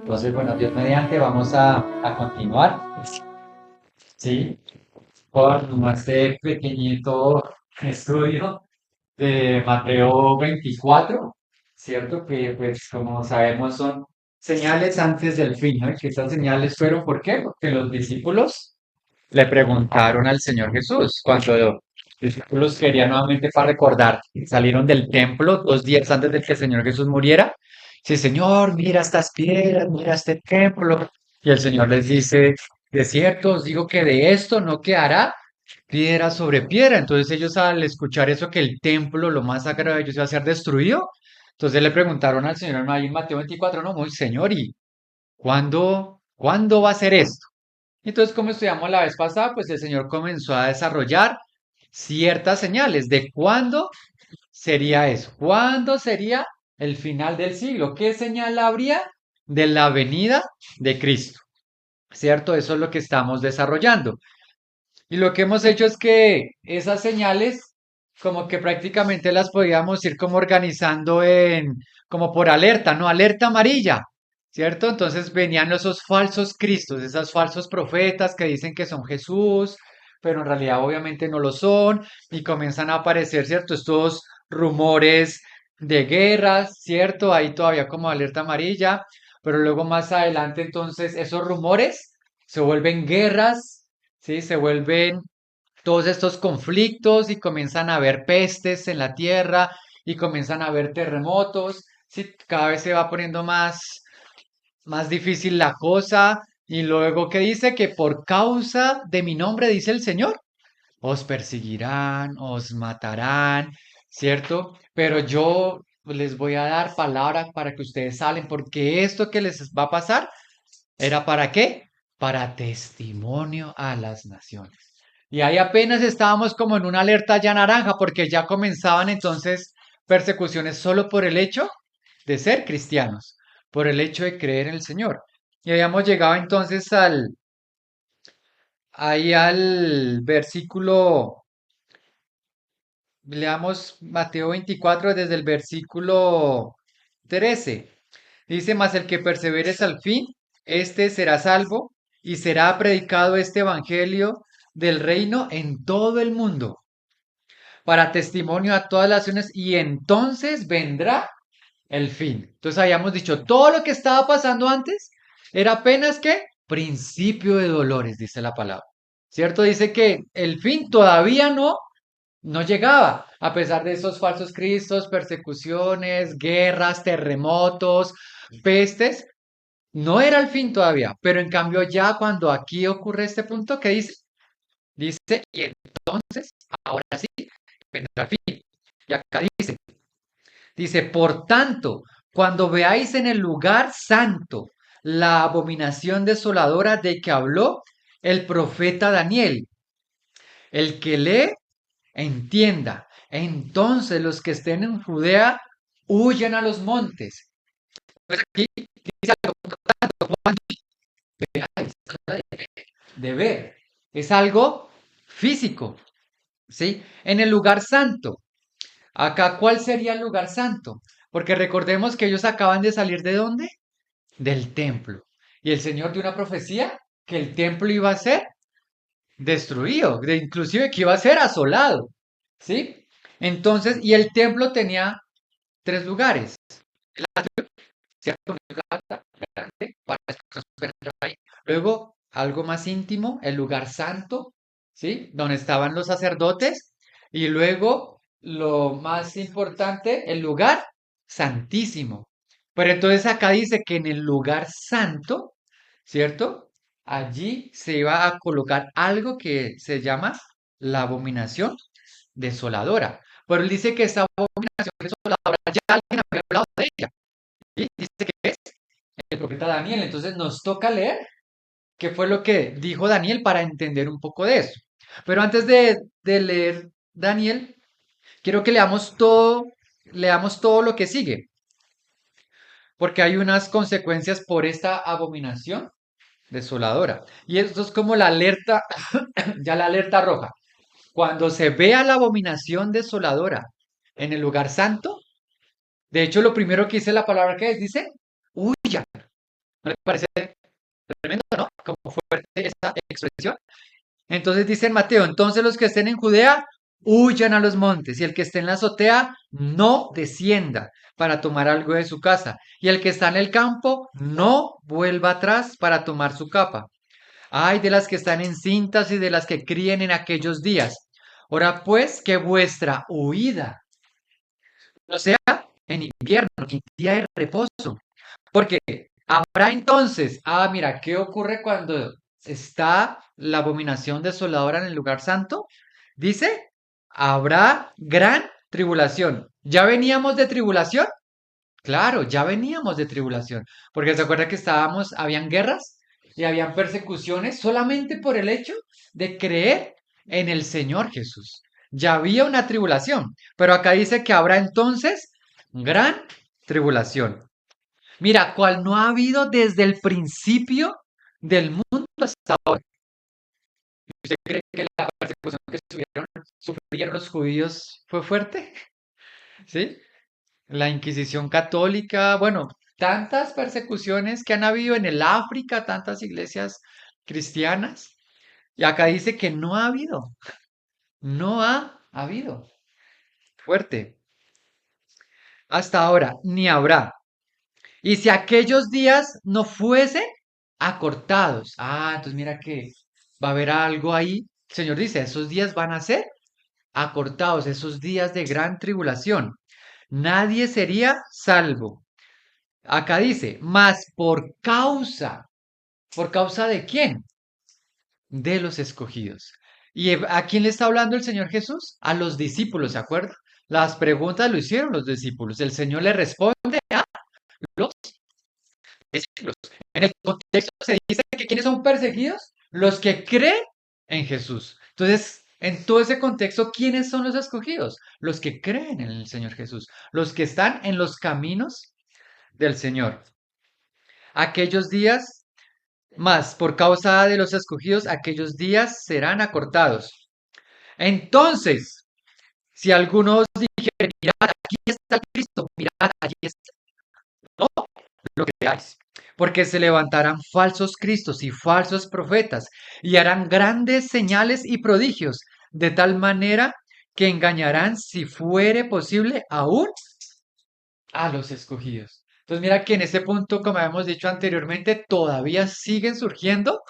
Entonces, bueno, Dios mediante, vamos a continuar, ¿sí? Con este pequeñito estudio de Mateo 24, ¿cierto? Que pues como sabemos son señales antes del fin, ¿no? Y que estas señales fueron, ¿por qué? Porque los discípulos le preguntaron al Señor Jesús, cuando los discípulos querían nuevamente para recordar, salieron del templo 2 días antes de que el Señor Jesús muriera. Sí, Señor, mira estas piedras, mira este templo. Y el Señor les dice, de cierto os digo que de esto no quedará piedra sobre piedra. Entonces ellos al escuchar eso, que el templo, lo más sagrado de ellos iba a ser destruido, entonces le preguntaron al Señor ahí en Mateo 24, no, muy Señor, ¿y cuándo va a ser esto? Entonces, como estudiamos la vez pasada, pues el Señor comenzó a desarrollar ciertas señales de cuándo sería eso, cuándo sería el final del siglo, qué señal habría de la venida de Cristo, ¿cierto? Eso es lo que estamos desarrollando. Y lo que hemos hecho es que esas señales, como que prácticamente las podíamos ir como organizando como por alerta, ¿no? Alerta amarilla, ¿cierto? Entonces venían esos falsos cristos, esos falsos profetas que dicen que son Jesús, pero en realidad obviamente no lo son, y comienzan a aparecer, ¿cierto? Estos rumores de guerras, ¿cierto? Ahí todavía como alerta amarilla, pero luego más adelante entonces esos rumores se vuelven guerras. ¿Sí? Se vuelven todos estos conflictos y comienzan a haber pestes en la tierra y comienzan a haber terremotos. ¿Sí? Cada vez se va poniendo más difícil la cosa. Y luego, ¿qué dice? Que por causa de mi nombre, dice el Señor, os perseguirán, os matarán, ¿cierto? Pero yo les voy a dar palabra para que ustedes salen, porque esto que les va a pasar ¿era para qué? Para testimonio a las naciones. Y ahí apenas estábamos como en una alerta ya naranja, porque ya comenzaban entonces persecuciones solo por el hecho de ser cristianos, por el hecho de creer en el Señor. Y habíamos llegado entonces ahí al versículo, leamos Mateo 24 desde el versículo 13. Dice, mas el que perseveres al fin, este será salvo y será predicado este evangelio del reino en todo el mundo, para testimonio a todas las naciones, y entonces vendrá el fin. Entonces habíamos dicho, todo lo que estaba pasando antes era apenas que principio de dolores, dice la palabra. ¿Cierto? Dice que el fin todavía no llegaba, a pesar de esos falsos cristos, persecuciones, guerras, terremotos, pestes. No era el fin todavía, pero en cambio ya cuando aquí ocurre este punto, ¿qué dice? Dice, y entonces, ahora sí, vendrá el fin. Y acá dice, por tanto, cuando veáis en el lugar santo la abominación desoladora de que habló el profeta Daniel, el que lee, entienda. Entonces los que estén en Judea huyan a los montes. Pues aquí dice algo, cuando veáis, de ver, es algo físico, ¿sí? En el lugar santo. Acá, ¿cuál sería el lugar santo? Porque recordemos que ellos acaban de salir ¿de dónde? Del templo. Y el Señor dio una profecía que el templo iba a ser destruido, inclusive que iba a ser asolado, ¿sí? Entonces, y el templo tenía tres lugares, ¿cierto? Un lugar grande para las personas que entrar ahí. Luego, algo más íntimo, el lugar santo, ¿sí? Donde estaban los sacerdotes. Y luego, lo más importante, el lugar santísimo. Pero entonces acá dice que en el lugar santo, ¿cierto? Allí se iba a colocar algo que se llama la abominación desoladora. Pero él dice que esa abominación desoladora ya alguien había hablado de ella. Y dice que es el profeta Daniel. Entonces nos toca leer qué fue lo que dijo Daniel para entender un poco de eso. Pero antes de leer Daniel, quiero que leamos todo lo que sigue, porque hay unas consecuencias por esta abominación desoladora. Y esto es como la alerta, ya la alerta roja. Cuando se vea la abominación desoladora en el lugar santo, de hecho lo primero que dice la palabra que es, dice, huyan. ¿No le parece tremendo, no? Como fuerte esa expresión. Entonces dice en Mateo, entonces los que estén en Judea huyan a los montes y el que esté en la azotea no descienda para tomar algo de su casa y el que está en el campo no vuelva atrás para tomar su capa. Ay de las que están encintas y de las que críen en aquellos días. Ora pues que vuestra huida no sea en invierno, en día de reposo. Porque habrá entonces, mira, ¿qué ocurre cuando está la abominación desoladora en el lugar santo? Dice, habrá gran tribulación. ¿Ya veníamos de tribulación? Claro, ya veníamos de tribulación, porque se acuerda que habían guerras y habían persecuciones solamente por el hecho de creer en el Señor Jesús. Ya había una tribulación, pero acá dice que habrá entonces gran tribulación. Mira, cual no ha habido desde el principio del mundo hasta ahora. ¿Usted cree que la persecución que sufrieron los judíos fue fuerte? ¿Sí? La Inquisición católica, bueno, tantas persecuciones que han habido en el África, tantas iglesias cristianas. Y acá dice que no ha habido, no ha habido. Fuerte. Hasta ahora, ni habrá. Y si aquellos días no fuesen acortados. Entonces mira que va a haber algo ahí. El Señor dice, esos días van a ser acortados, esos días de gran tribulación. Nadie sería salvo. Acá dice, más ¿por causa de quién? De los escogidos. ¿Y a quién le está hablando el Señor Jesús? A los discípulos, ¿se acuerda? Las preguntas lo hicieron los discípulos. El Señor le responde a los discípulos. En el contexto se dice que ¿quiénes son perseguidos? Los que creen en Jesús. Entonces, en todo ese contexto, ¿quiénes son los escogidos? Los que creen en el Señor Jesús, los que están en los caminos del Señor. Aquellos días más, por causa de los escogidos, aquellos días serán acortados. Entonces, si algunos dijeren, mirad, aquí está el Cristo, mirad, allí está, no lo creáis. Porque se levantarán falsos cristos y falsos profetas y harán grandes señales y prodigios, de tal manera que engañarán, si fuere posible, aún a los escogidos. Entonces mira que en ese punto, como habíamos dicho anteriormente, todavía siguen surgiendo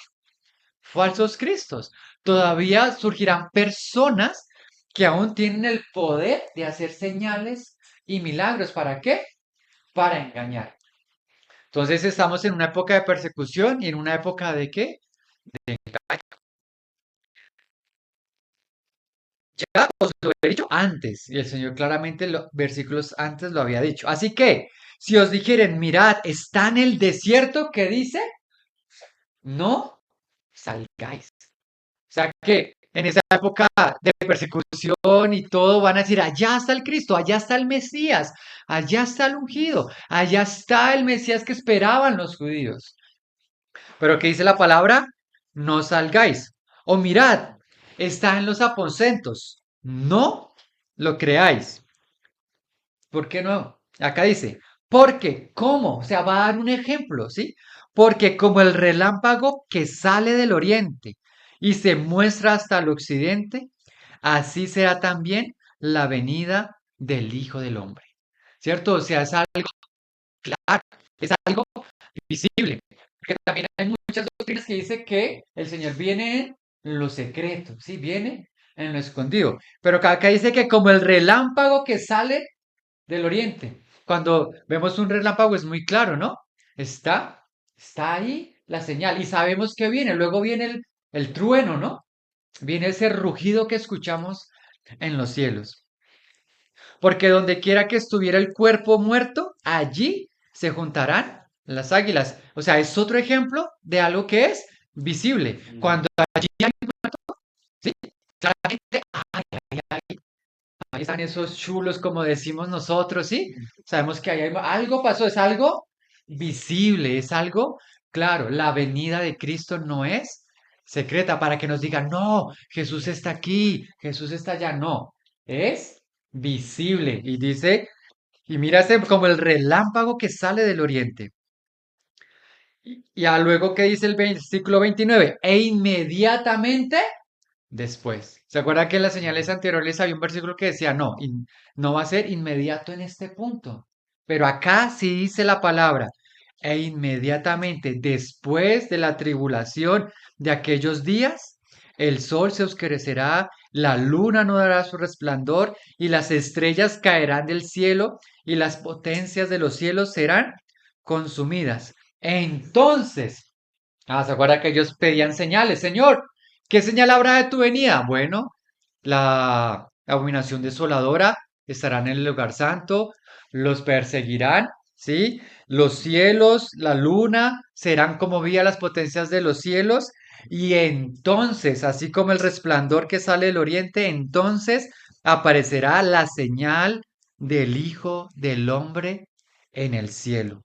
falsos cristos. Todavía surgirán personas que aún tienen el poder de hacer señales y milagros. ¿Para qué? Para engañar. Entonces estamos en una época de persecución y en una época de qué? Ya os lo he dicho antes, y el Señor claramente los versículos antes lo había dicho. Así que, si os dijeren, mirad, está en el desierto, ¿qué dice? No salgáis. O sea que en esa época de persecución y todo van a decir, allá está el Cristo, allá está el Mesías, allá está el ungido, allá está el Mesías que esperaban los judíos. Pero ¿qué dice la palabra? No salgáis. O mirad, está en los aposentos. No lo creáis. ¿Por qué no? Acá dice, porque, ¿cómo? O sea, va a dar un ejemplo, ¿sí? Porque como el relámpago que sale del oriente y se muestra hasta el occidente, así será también la venida del Hijo del Hombre. ¿Cierto? O sea, es algo claro, es algo visible. Porque también hay muchas doctrinas que dicen que el Señor viene en lo secreto, ¿sí? Viene en lo escondido. Pero acá dice que como el relámpago que sale del oriente. Cuando vemos un relámpago es muy claro, ¿no? Está, está ahí la señal y sabemos que viene. Luego viene el trueno, ¿no? Viene ese rugido que escuchamos en los cielos. Porque donde quiera que estuviera el cuerpo muerto, allí se juntarán las águilas. O sea, es otro ejemplo de algo que es visible. Cuando allí hay un muerto, ¿sí? Claramente, ahí están esos chulos, como decimos nosotros, ¿sí? Sabemos que hay algo pasó, es algo visible, es algo claro. La venida de Cristo no es secreta para que nos digan, no, Jesús está aquí, Jesús está allá, no, es visible. Y dice, y mírase como el relámpago que sale del oriente. Y a luego que dice el versículo 29, e inmediatamente después. ¿Se acuerda que en las señales anteriores había un versículo que decía, no, no va a ser inmediato en este punto? Pero acá sí dice la palabra, e inmediatamente después de la tribulación de aquellos días, el sol se oscurecerá, la luna no dará su resplandor, y las estrellas caerán del cielo, y las potencias de los cielos serán consumidas. Entonces, ¿se acuerda que ellos pedían señales? Señor, ¿qué señal habrá de tu venida? Bueno, la abominación desoladora estará en el lugar santo, los perseguirán, ¿sí? Los cielos, la luna, serán como vía las potencias de los cielos, y entonces, así como el resplandor que sale del oriente, entonces aparecerá la señal del Hijo del Hombre en el cielo.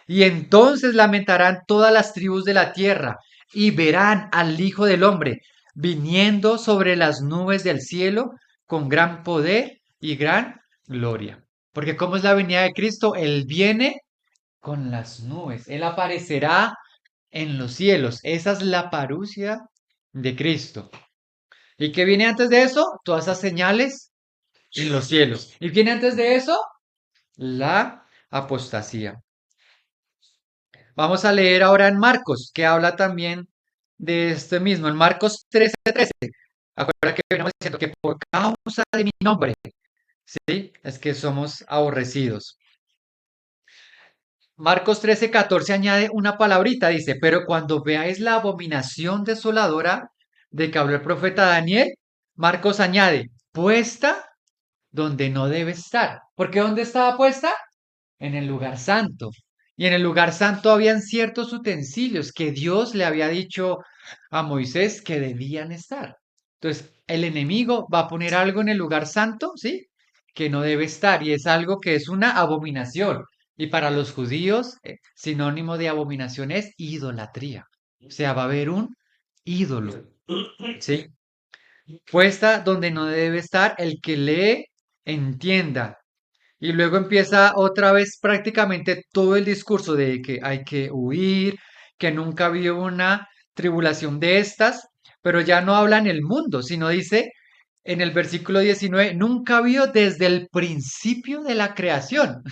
Y entonces lamentarán todas las tribus de la tierra y verán al Hijo del Hombre viniendo sobre las nubes del cielo con gran poder y gran gloria. Porque ¿cómo es la venida de Cristo? Él viene con las nubes. Él aparecerá en los cielos. Esa es la parucia de Cristo. ¿Y qué viene antes de eso? Todas esas señales en los cielos. ¿Y qué viene antes de eso? La apostasía. Vamos a leer ahora en Marcos, que habla también de este mismo, en Marcos 13:13. Acuérdate que venimos diciendo que por causa de mi nombre, ¿sí? Es que somos aborrecidos. Marcos 13:14 añade una palabrita, dice, pero cuando veáis la abominación desoladora de que habló el profeta Daniel, Marcos añade, puesta donde no debe estar. ¿Por qué dónde estaba puesta? En el lugar santo. Y en el lugar santo habían ciertos utensilios que Dios le había dicho a Moisés que debían estar. Entonces, el enemigo va a poner algo en el lugar santo, ¿sí? Que no debe estar y es algo que es una abominación. Y para los judíos, sinónimo de abominación es idolatría. O sea, va a haber un ídolo, ¿sí? Puesta donde no debe estar, el que lee, entienda. Y luego empieza otra vez prácticamente todo el discurso de que hay que huir, que nunca vio una tribulación de estas, pero ya no habla en el mundo, sino dice en el versículo 19, nunca vio desde el principio de la creación.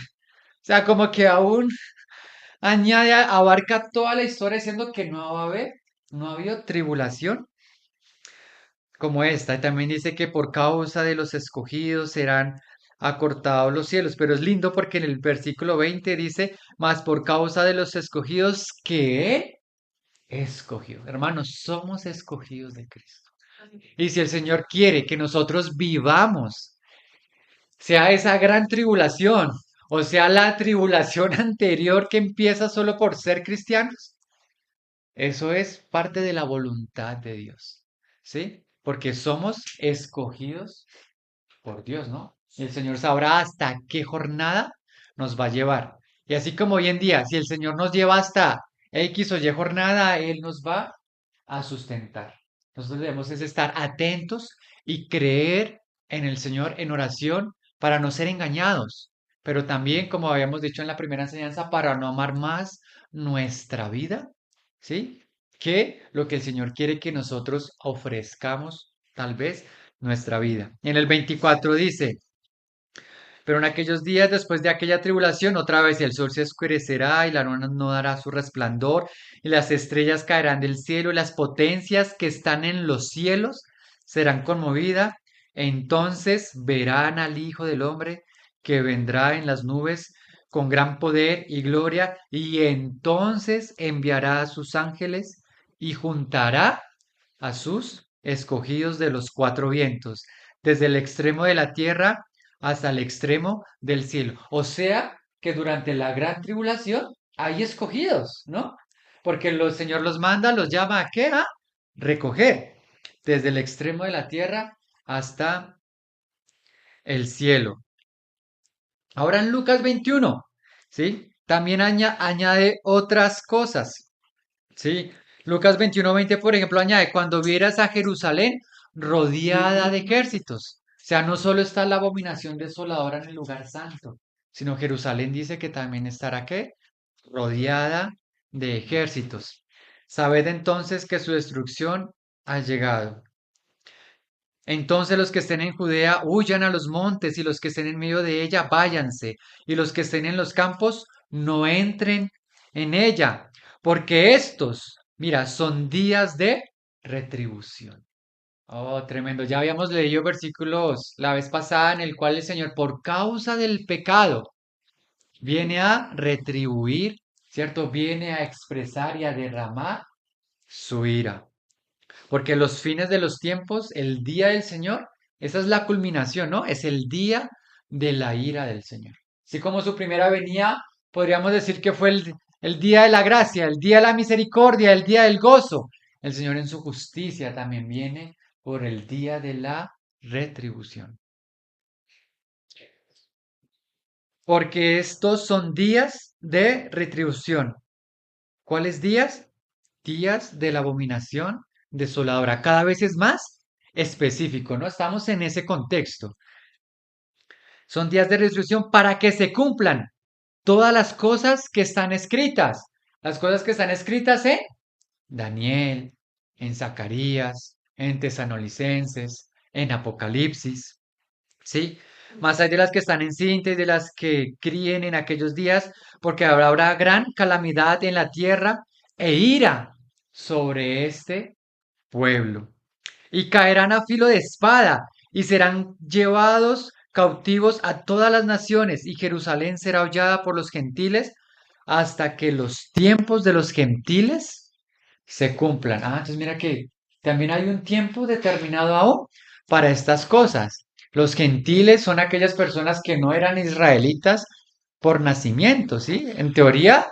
O sea, como que aún añade, abarca toda la historia diciendo que no va a haber, no ha habido tribulación como esta. Y también dice que por causa de los escogidos serán acortados los cielos. Pero es lindo porque en el versículo 20 dice, más por causa de los escogidos que Él escogió. Hermanos, somos escogidos de Cristo. Y si el Señor quiere que nosotros vivamos, sea esa gran tribulación, o sea la tribulación anterior que empieza solo por ser cristianos, eso es parte de la voluntad de Dios. ¿Sí? Porque somos escogidos por Dios, ¿no? Y el Señor sabrá hasta qué jornada nos va a llevar. Y así como hoy en día, si el Señor nos lleva hasta X o Y jornada, Él nos va a sustentar. Nosotros debemos es estar atentos y creer en el Señor en oración para no ser engañados, pero también, como habíamos dicho en la primera enseñanza, para no amar más nuestra vida, ¿sí? Que lo que el Señor quiere que nosotros ofrezcamos, tal vez, nuestra vida. En el 24 dice, pero en aquellos días después de aquella tribulación, otra vez el sol se oscurecerá y la luna no dará su resplandor y las estrellas caerán del cielo y las potencias que están en los cielos serán conmovidas. Entonces verán al Hijo del Hombre que vendrá en las nubes con gran poder y gloria y entonces enviará a sus ángeles y juntará a sus escogidos de los cuatro vientos, desde el extremo de la tierra hasta el extremo del cielo. O sea que durante la gran tribulación hay escogidos, ¿no? Porque el Señor los manda, los llama a qué? A recoger desde el extremo de la tierra hasta el cielo. Ahora en Lucas 21, ¿sí? También añade otras cosas. Sí, Lucas 21:20, por ejemplo, añade, cuando vieras a Jerusalén rodeada de ejércitos. O sea, no solo está la abominación desoladora en el lugar santo, sino Jerusalén dice que también estará ¿qué? Rodeada de ejércitos. Sabed entonces que su destrucción ha llegado. Entonces los que estén en Judea huyan a los montes y los que estén en medio de ella váyanse y los que estén en los campos no entren en ella, porque estos, mira, son días de retribución. Oh, tremendo. Ya habíamos leído versículos la vez pasada en el cual el Señor, por causa del pecado, viene a retribuir, ¿cierto? Viene a expresar y a derramar su ira. Porque los fines de los tiempos, el día del Señor, esa es la culminación, ¿no? Es el día de la ira del Señor. Así como su primera venida, podríamos decir que fue el día de la gracia, el día de la misericordia, el día del gozo. El Señor en su justicia también viene por el día de la retribución. Porque estos son días de retribución. ¿Cuáles días? Días de la abominación desoladora. Cada vez es más específico, ¿no? Estamos en ese contexto. Son días de resurrección para que se cumplan todas las cosas que están escritas. Las cosas que están escritas en Daniel, en Zacarías, en Tesanolicenses, en Apocalipsis. ¿Sí? Más hay de las que están en cinta y de las que críen en aquellos días, porque habrá gran calamidad en la tierra e ira sobre este pueblo. Y caerán a filo de espada y serán llevados cautivos a todas las naciones, y Jerusalén será hollada por los gentiles hasta que los tiempos de los gentiles se cumplan. Ah, entonces mira que también hay un tiempo determinado aún para estas cosas. Los gentiles son aquellas personas que no eran israelitas por nacimiento, ¿sí? En teoría,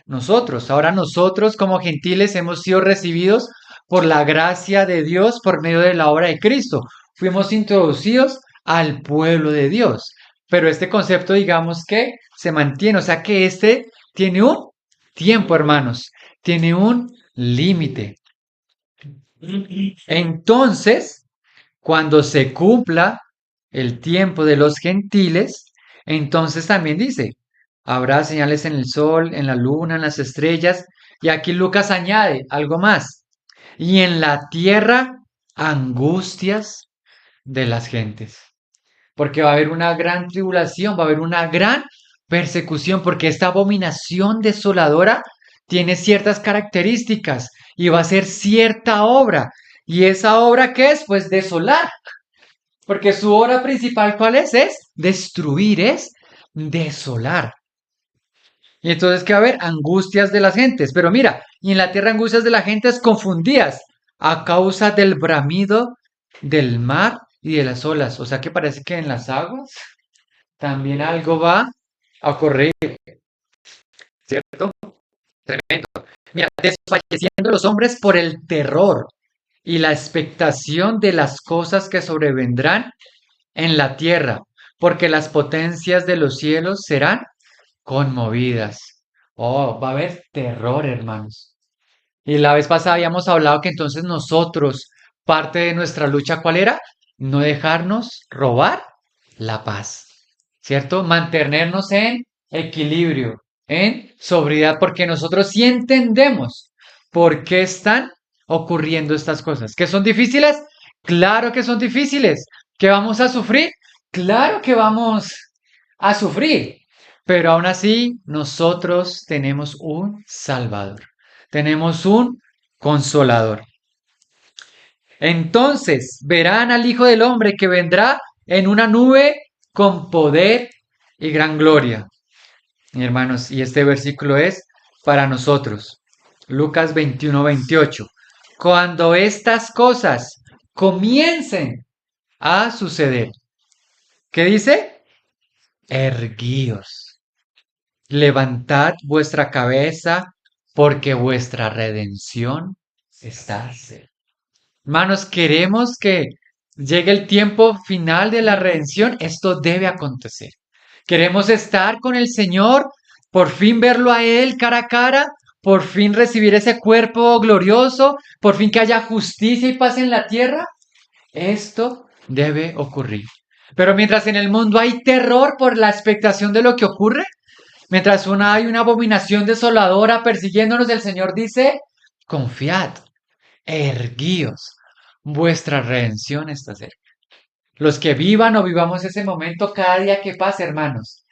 nosotros. Ahora nosotros como gentiles hemos sido recibidos por la gracia de Dios por medio de la obra de Cristo. Fuimos introducidos al pueblo de Dios. Pero este concepto, digamos que se mantiene, o sea que este tiene un tiempo, hermanos, tiene un límite. Entonces, cuando se cumpla el tiempo de los gentiles, entonces también dice, habrá señales en el sol, en la luna, en las estrellas, y aquí Lucas añade algo más, y en la tierra angustias de las gentes, porque va a haber una gran tribulación, va a haber una gran persecución, porque esta abominación desoladora tiene ciertas características y va a ser cierta obra. ¿Y esa obra qué es? Pues desolar, porque su obra principal ¿cuál es? Es destruir, es desolar. Y entonces que va a haber angustias de las gentes. Pero mira, y en la tierra angustias de las gentes confundidas a causa del bramido del mar y de las olas. O sea que parece que en las aguas también algo va a ocurrir, ¿cierto? Tremendo. Mira, desfalleciendo los hombres por el terror y la expectación de las cosas que sobrevendrán en la tierra, porque las potencias de los cielos serán conmovidas. Oh, va a haber terror, hermanos. Y la vez pasada habíamos hablado que entonces nosotros, parte de nuestra lucha, ¿cuál era? No dejarnos robar la paz, ¿cierto? Mantenernos en equilibrio, en sobriedad, porque nosotros sí entendemos por qué están ocurriendo estas cosas. ¿Que son difíciles? Claro que son difíciles. ¿Que vamos a sufrir? Claro que vamos a sufrir. Pero aún así, nosotros tenemos un Salvador. Tenemos un consolador. Entonces verán al Hijo del Hombre que vendrá en una nube con poder y gran gloria. Mi hermanos, y este versículo es para nosotros. Lucas 21-28. Cuando estas cosas comiencen a suceder, ¿qué dice? Erguíos, levantad vuestra cabeza, porque vuestra redención está cerca. Hermanos, queremos que llegue el tiempo final de la redención. Esto debe acontecer. Queremos estar con el Señor, por fin verlo a Él cara a cara, por fin recibir ese cuerpo glorioso, por fin que haya justicia y paz en la tierra. Esto debe ocurrir. Pero mientras en el mundo hay terror por la expectación de lo que ocurre, Mientras hay una abominación desoladora persiguiéndonos, el Señor dice, confiad, erguíos, vuestra redención está cerca. Los que vivan o vivamos ese momento, cada día que pase, hermanos,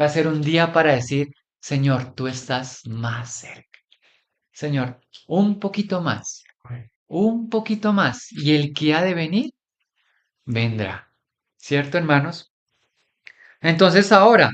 va a ser un día para decir, Señor, tú estás más cerca. Señor, un poquito más, y el que ha de venir, vendrá. ¿Cierto, hermanos? Entonces ahora,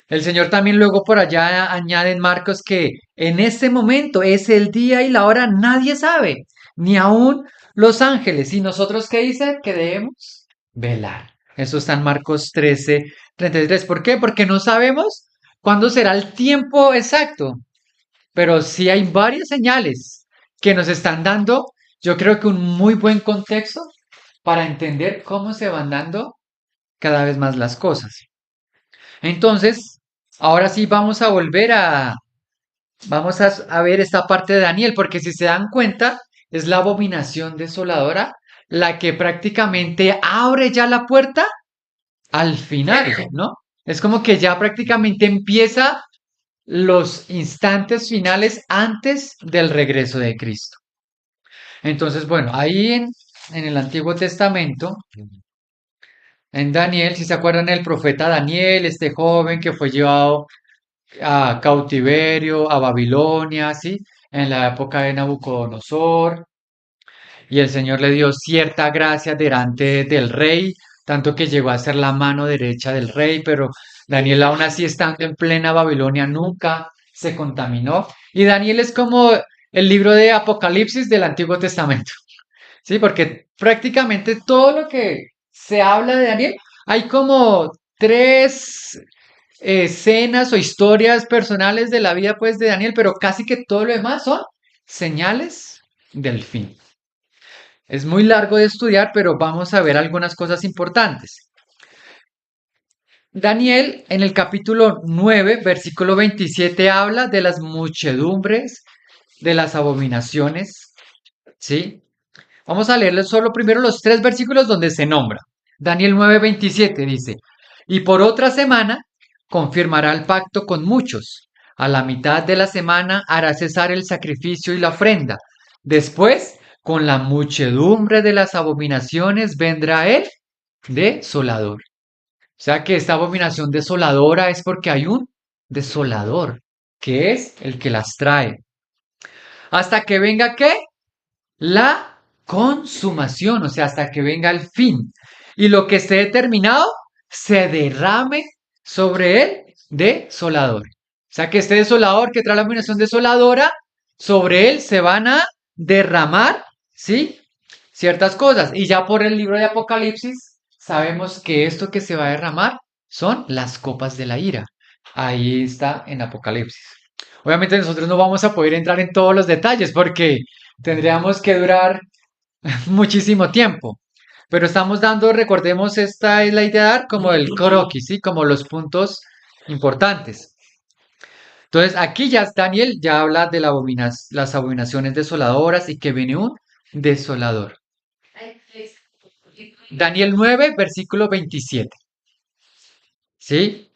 el Señor también luego por allá añade en Marcos que en este momento es el día y la hora, nadie sabe, ni aún los ángeles. ¿Y nosotros qué dice? Que debemos velar. Eso está en Marcos 13:33. ¿Por qué? Porque no sabemos cuándo será el tiempo exacto, pero sí hay varias señales que nos están dando, yo creo que un muy buen contexto para entender cómo se van dando cada vez más las cosas. Entonces, ahora sí vamos a ver esta parte de Daniel, porque si se dan cuenta, es la abominación desoladora la que prácticamente abre ya la puerta al final, ¿no? Es como que ya prácticamente empieza los instantes finales antes del regreso de Cristo. Entonces, bueno, ahí en el Antiguo Testamento, en Daniel, si se acuerdan el profeta Daniel, este joven que fue llevado a cautiverio, a Babilonia, ¿sí? En la época de Nabucodonosor, y el Señor le dio cierta gracia delante del rey, tanto que llegó a ser la mano derecha del rey, pero Daniel aún así estando en plena Babilonia nunca se contaminó. Y Daniel es como el libro de Apocalipsis del Antiguo Testamento, ¿sí? Porque prácticamente todo lo que se habla de Daniel, hay como tres escenas o historias personales de la vida pues de Daniel, pero casi que todo lo demás son señales del fin. Es muy largo de estudiar, pero vamos a ver algunas cosas importantes. Daniel en el capítulo 9, versículo 27 habla de las muchedumbres, de las abominaciones, ¿sí? Vamos a leerles solo primero los tres versículos donde se nombra. Daniel 9:27 dice, y por otra semana confirmará el pacto con muchos. A la mitad de la semana hará cesar el sacrificio y la ofrenda. Después, con la muchedumbre de las abominaciones, vendrá el desolador. O sea que esta abominación desoladora es porque hay un desolador, que es el que las trae. Hasta que venga, ¿qué? La consumación, o sea, hasta que venga el fin. Y lo que esté determinado se derrame sobre el desolador. O sea, que este desolador que trae la abominación desoladora, sobre él se van a derramar, ¿sí? Ciertas cosas. Y ya por el libro de Apocalipsis, sabemos que esto que se va a derramar son las copas de la ira. Ahí está en Apocalipsis. Obviamente nosotros no vamos a poder entrar en todos los detalles porque tendríamos que durar muchísimo tiempo. Pero estamos dando, recordemos, esta es la idea de dar como el croquis, ¿sí? Como los puntos importantes. Entonces, aquí ya Daniel ya habla de las abominaciones desoladoras y que viene un desolador. Daniel 9, versículo 27. ¿Sí?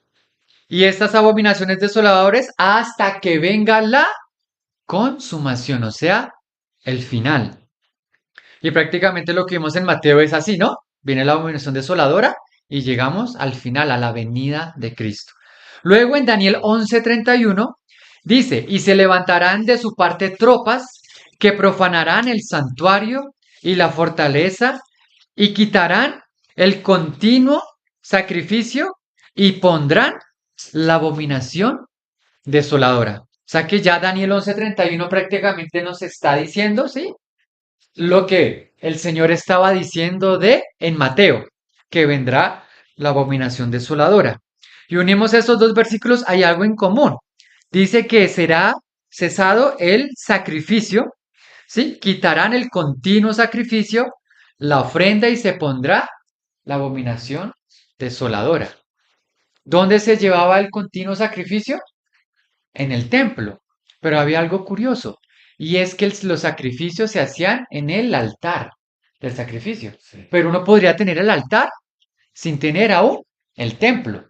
Y estas abominaciones desoladoras hasta que venga la consumación, o sea, el final. Y prácticamente lo que vimos en Mateo es así, ¿no? Viene la abominación desoladora y llegamos al final, a la venida de Cristo. Luego en Daniel 11:31 dice, y se levantarán de su parte tropas que profanarán el santuario y la fortaleza y quitarán el continuo sacrificio y pondrán la abominación desoladora. O sea que ya Daniel 11:31 prácticamente nos está diciendo, ¿sí? Lo que el Señor estaba diciendo en Mateo, que vendrá la abominación desoladora. Y unimos estos dos versículos, hay algo en común. Dice que será cesado el sacrificio, ¿sí? Quitarán el continuo sacrificio, la ofrenda y se pondrá la abominación desoladora. ¿Dónde se llevaba el continuo sacrificio? En el templo. Pero había algo curioso, y es que los sacrificios se hacían en el altar del sacrificio. Sí. Pero uno podría tener el altar sin tener aún el templo.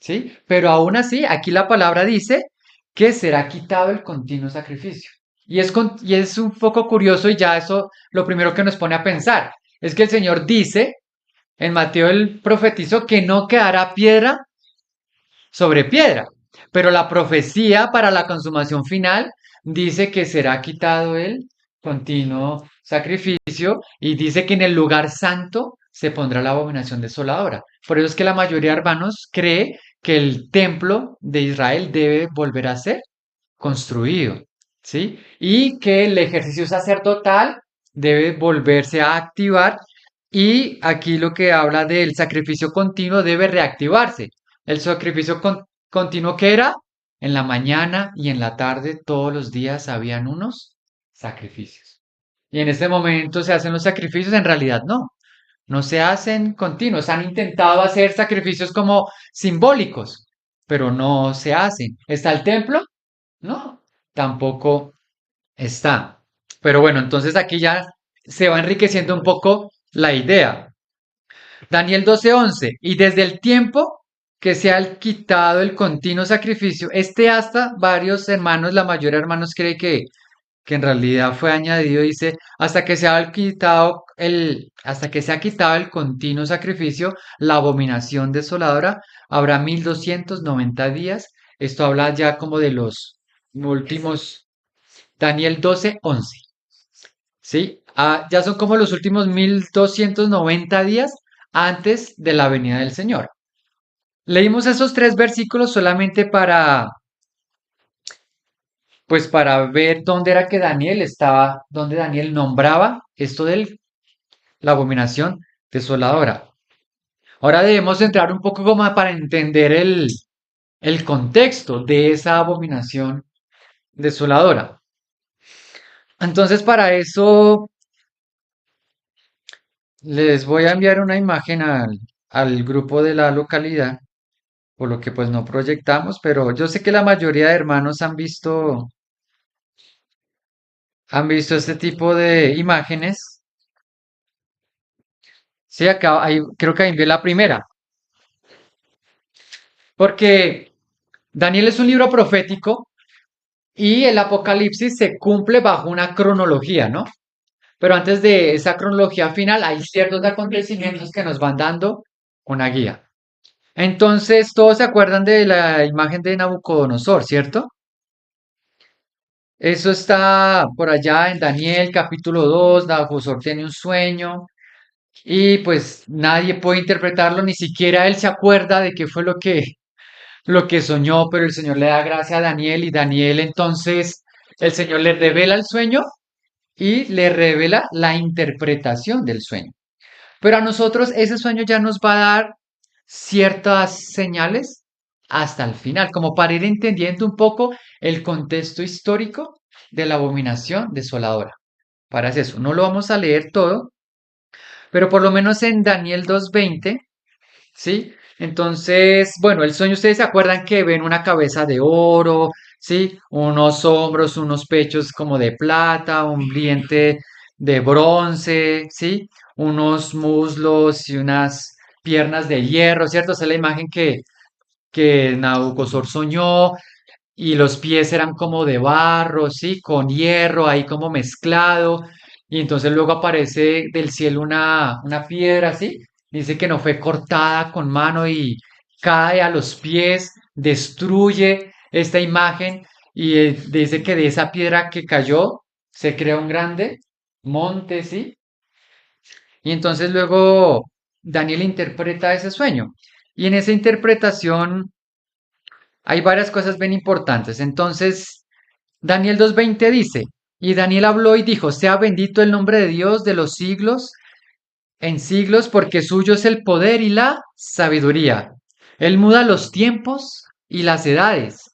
¿sí? Pero aún así, aquí la palabra dice que será quitado el continuo sacrificio. Y es un poco curioso y ya eso lo primero que nos pone a pensar es que el Señor dice, en Mateo él profetizó que no quedará piedra sobre piedra, pero la profecía para la consumación final dice que será quitado el continuo sacrificio y dice que en el lugar santo se pondrá la abominación desoladora. Por eso es que la mayoría de hermanos cree que el templo de Israel debe volver a ser construido, ¿sí? Y que el ejercicio sacerdotal debe volverse a activar y aquí lo que habla del sacrificio continuo debe reactivarse. El sacrificio continuo que era en la mañana y en la tarde todos los días habían unos sacrificios. Y en este momento se hacen los sacrificios, en realidad no, no se hacen continuos. Han intentado hacer sacrificios como simbólicos, pero no se hacen. ¿Está el templo? No, tampoco está. Pero bueno, entonces aquí ya se va enriqueciendo un poco la idea. Daniel 12:11. Y desde el tiempo que se ha quitado el continuo sacrificio, este hasta varios hermanos, la mayoría de hermanos cree que en realidad fue añadido, dice, hasta que se ha quitado el continuo sacrificio, la abominación desoladora, habrá 1290 días. Esto habla ya como de los últimos, Daniel 12:11. ¿Sí? Ya son como los últimos 1290 días antes de la venida del Señor. Leímos esos tres versículos solamente pues para ver dónde era que Daniel estaba, dónde Daniel nombraba esto de la abominación desoladora. Ahora debemos entrar un poco como para entender el contexto de esa abominación desoladora. Entonces, para eso les voy a enviar una imagen al grupo de la localidad, por lo que pues no proyectamos, pero yo sé que la mayoría de hermanos han visto este tipo de imágenes. Sí, acá creo que ahí envié la primera, porque Daniel es un libro profético y el Apocalipsis se cumple bajo una cronología, ¿no? Pero antes de esa cronología final hay ciertos acontecimientos que nos van dando una guía. Entonces, todos se acuerdan de la imagen de Nabucodonosor, ¿cierto? Eso está por allá en Daniel capítulo 2. Nabucodonosor tiene un sueño y pues nadie puede interpretarlo, ni siquiera él se acuerda de qué fue lo que soñó, pero el Señor le da gracia a Daniel y Daniel entonces el Señor le revela el sueño y le revela la interpretación del sueño. Pero a nosotros ese sueño ya nos va a dar ciertas señales hasta el final, como para ir entendiendo un poco el contexto histórico de la abominación desoladora. Para eso, no lo vamos a leer todo, pero por lo menos en Daniel 2:20, ¿sí? Entonces, bueno, el sueño, ustedes se acuerdan que ven una cabeza de oro, ¿sí? Unos hombros, unos pechos como de plata, un vientre de bronce, ¿sí? Unos muslos y unas piernas de hierro, ¿cierto? Esa es la imagen que Nabucodonosor soñó y los pies eran como de barro, ¿sí? Con hierro ahí como mezclado. Y entonces luego aparece del cielo una piedra, ¿sí? Dice que no fue cortada con mano y cae a los pies, destruye esta imagen y dice que de esa piedra que cayó se crea un grande monte, ¿sí? Y entonces luego Daniel interpreta ese sueño. Y en esa interpretación hay varias cosas bien importantes. Entonces, Daniel 2:20 dice, y Daniel habló y dijo, sea bendito el nombre de Dios de los siglos en siglos, porque suyo es el poder y la sabiduría. Él muda los tiempos y las edades,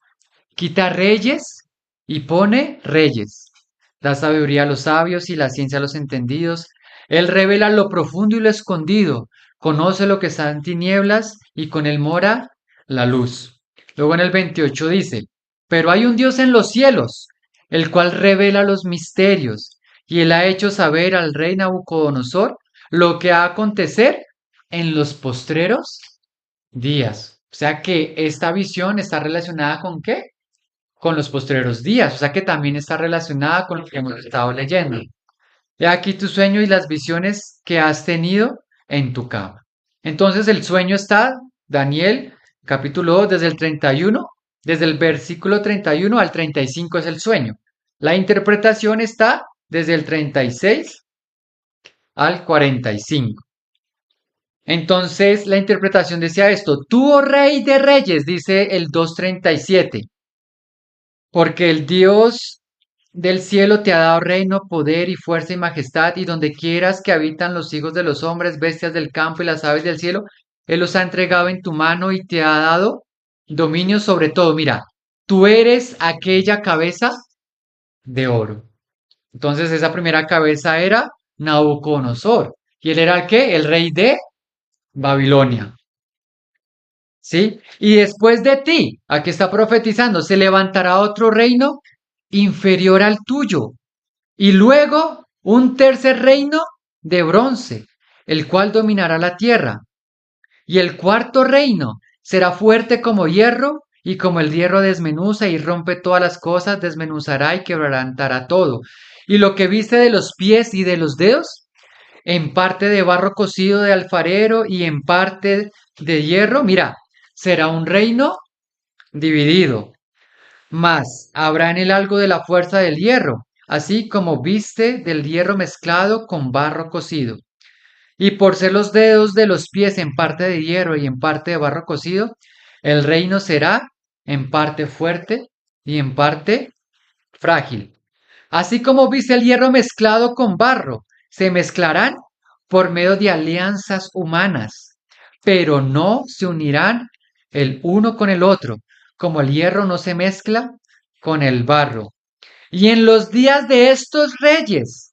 quita reyes y pone reyes. Da sabiduría a los sabios y la ciencia a los entendidos. Él revela lo profundo y lo escondido, conoce lo que está en tinieblas y con él mora la luz. Luego en el 28 dice, pero hay un Dios en los cielos, el cual revela los misterios, y él ha hecho saber al rey Nabucodonosor lo que ha a acontecer en los postreros días. O sea que esta visión está relacionada con ¿qué? Con los postreros días, o sea que también está relacionada con lo que hemos estado leyendo. He aquí tu sueño y las visiones que has tenido en tu cama. Entonces el sueño está, Daniel, capítulo 2, desde el 31, desde el versículo 31 al 35 es el sueño. La interpretación está desde el 36 al 45. Entonces la interpretación decía esto, tú, oh rey de reyes, dice el 2:37, porque el Dios del cielo te ha dado reino, poder y fuerza y majestad, y donde quieras que habitan los hijos de los hombres, bestias del campo y las aves del cielo, Él los ha entregado en tu mano y te ha dado dominio sobre todo. Mira, tú eres aquella cabeza de oro. Entonces esa primera cabeza era Nabucodonosor. ¿Y él era el qué? El rey de Babilonia. ¿Sí? Y después de ti, aquí está profetizando, se levantará otro reino inferior al tuyo. Y luego un tercer reino de bronce, el cual dominará la tierra. Y el cuarto reino será fuerte como hierro, y como el hierro desmenuza y rompe todas las cosas, desmenuzará y quebrantará todo. Y lo que viste de los pies y de los dedos, en parte de barro cocido de alfarero y en parte de hierro, mira, será un reino dividido. Mas habrá en él algo de la fuerza del hierro, así como viste del hierro mezclado con barro cocido. Y por ser los dedos de los pies en parte de hierro y en parte de barro cocido, el reino será en parte fuerte y en parte frágil. Así como viste el hierro mezclado con barro, se mezclarán por medio de alianzas humanas, pero no se unirán el uno con el otro, como el hierro no se mezcla con el barro. Y en los días de estos reyes,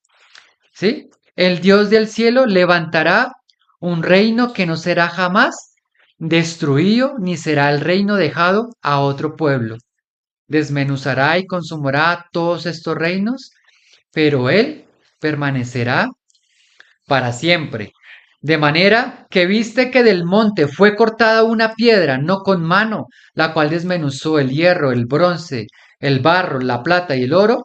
¿sí? El Dios del cielo levantará un reino que no será jamás destruido, ni será el reino dejado a otro pueblo. Desmenuzará y consumirá todos estos reinos, pero él permanecerá para siempre. De manera que viste que del monte fue cortada una piedra, no con mano, la cual desmenuzó el hierro, el bronce, el barro, la plata y el oro.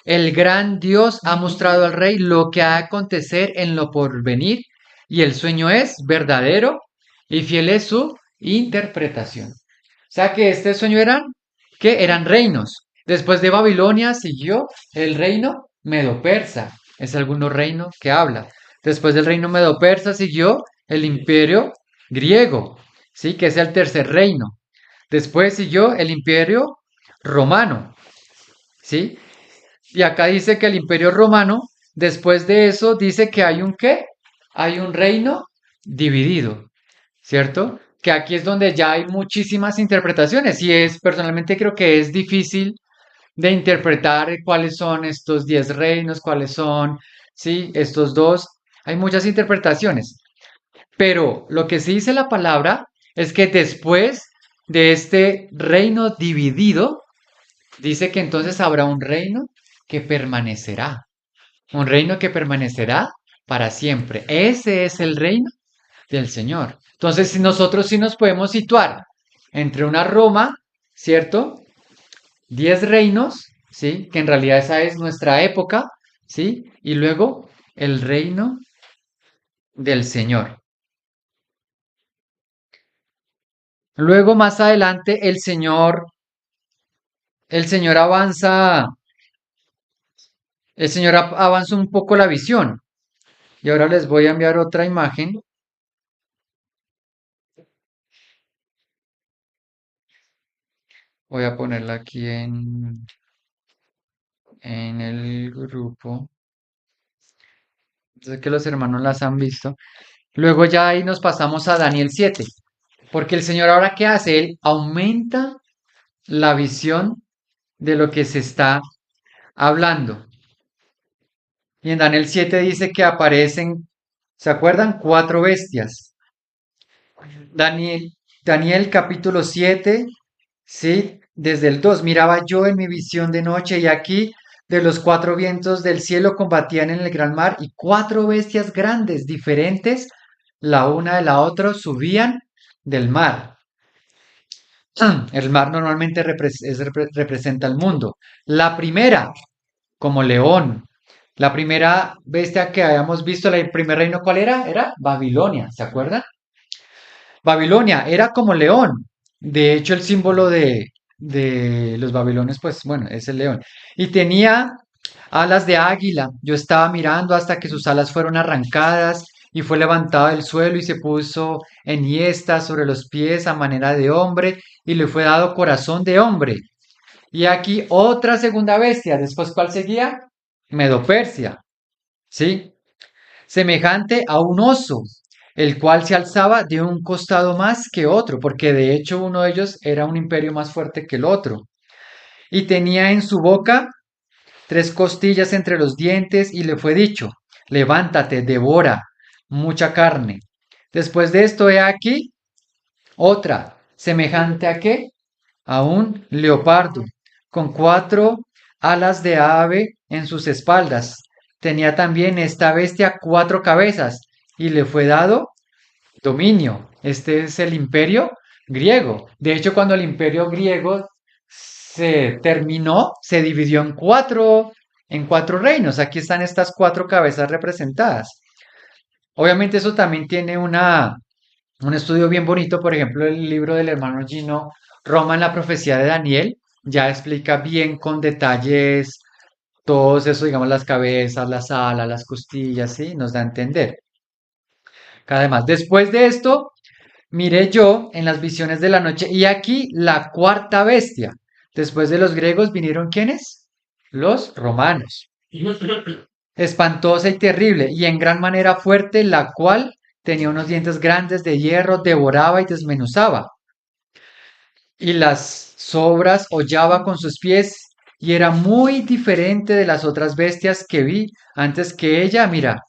El gran Dios ha mostrado al rey lo que ha de acontecer en lo porvenir, y el sueño es verdadero y fiel es su interpretación. O sea que este sueño eran, ¿qué? Eran reinos. Después de Babilonia siguió el reino medo-persa. Es el segundo reino que habla. Después del reino medo-persa siguió el imperio griego, ¿sí? Que es el tercer reino. Después siguió el imperio romano, ¿sí? Y acá dice que el imperio romano, después de eso, dice que hay un qué? Hay un reino dividido, ¿cierto? Que aquí es donde ya hay muchísimas interpretaciones y es, personalmente creo que es difícil de interpretar cuáles son estos 10 reinos, cuáles son, sí, estos dos. Hay muchas interpretaciones, pero lo que sí dice la palabra es que después de este reino dividido, dice que entonces habrá un reino que permanecerá para siempre. Ese es el reino del Señor. Entonces, si nosotros sí nos podemos situar entre una Roma, ¿cierto? 10 reinos, ¿sí? Que en realidad esa es nuestra época, ¿sí? Y luego el reino del Señor. Luego más adelante el Señor avanza un poco la visión. Y ahora les voy a enviar otra imagen. Voy a ponerla aquí en el grupo. Sé que los hermanos las han visto. Luego ya ahí nos pasamos a Daniel 7. Porque el Señor ahora ¿qué hace? Él aumenta la visión de lo que se está hablando. Y en Daniel 7 dice que aparecen, ¿se acuerdan? 4 bestias. Daniel, Daniel capítulo 7, sí, desde el 2 miraba yo en mi visión de noche y aquí de los 4 vientos del cielo combatían en el gran mar y 4 bestias grandes, diferentes, la una de la otra, subían del mar. El mar normalmente representa el mundo. La primera, como león. La primera bestia que habíamos visto, el primer reino, ¿cuál era? Era Babilonia, ¿se acuerdan? Babilonia era como león. De hecho, el símbolo de los babilonios, pues bueno, es el león. Y tenía alas de águila. Yo estaba mirando hasta que sus alas fueron arrancadas y fue levantado del suelo y se puso enhiesta sobre los pies a manera de hombre y le fue dado corazón de hombre. Y aquí otra segunda bestia. Después, ¿cuál seguía? Medopersia, ¿sí? Semejante a un oso, el cual se alzaba de un costado más que otro, porque de hecho uno de ellos era un imperio más fuerte que el otro. Y tenía en su boca tres costillas entre los dientes y le fue dicho, levántate, devora mucha carne. Después de esto, he aquí otra, semejante a qué? A un leopardo, con cuatro alas de ave en sus espaldas. Tenía también esta bestia cuatro cabezas y le fue dado dominio. Este es el imperio griego. De hecho, cuando el imperio griego se terminó, se dividió en cuatro reinos. Aquí están estas cuatro cabezas representadas. Obviamente eso también tiene un estudio bien bonito. Por ejemplo, el libro del hermano Gino, Roma en la profecía de Daniel, ya explica bien con detalles todos eso, digamos, las cabezas, las alas, las costillas, ¿sí? Nos da a entender. Además, después de esto, miré yo en las visiones de la noche y aquí la cuarta bestia. Después de los griegos vinieron ¿quiénes? Los romanos. Espantosa y terrible y en gran manera fuerte, la cual tenía unos dientes grandes de hierro, devoraba y desmenuzaba. Y las sobras hollaba con sus pies y era muy diferente de las otras bestias que vi antes que ella, mira,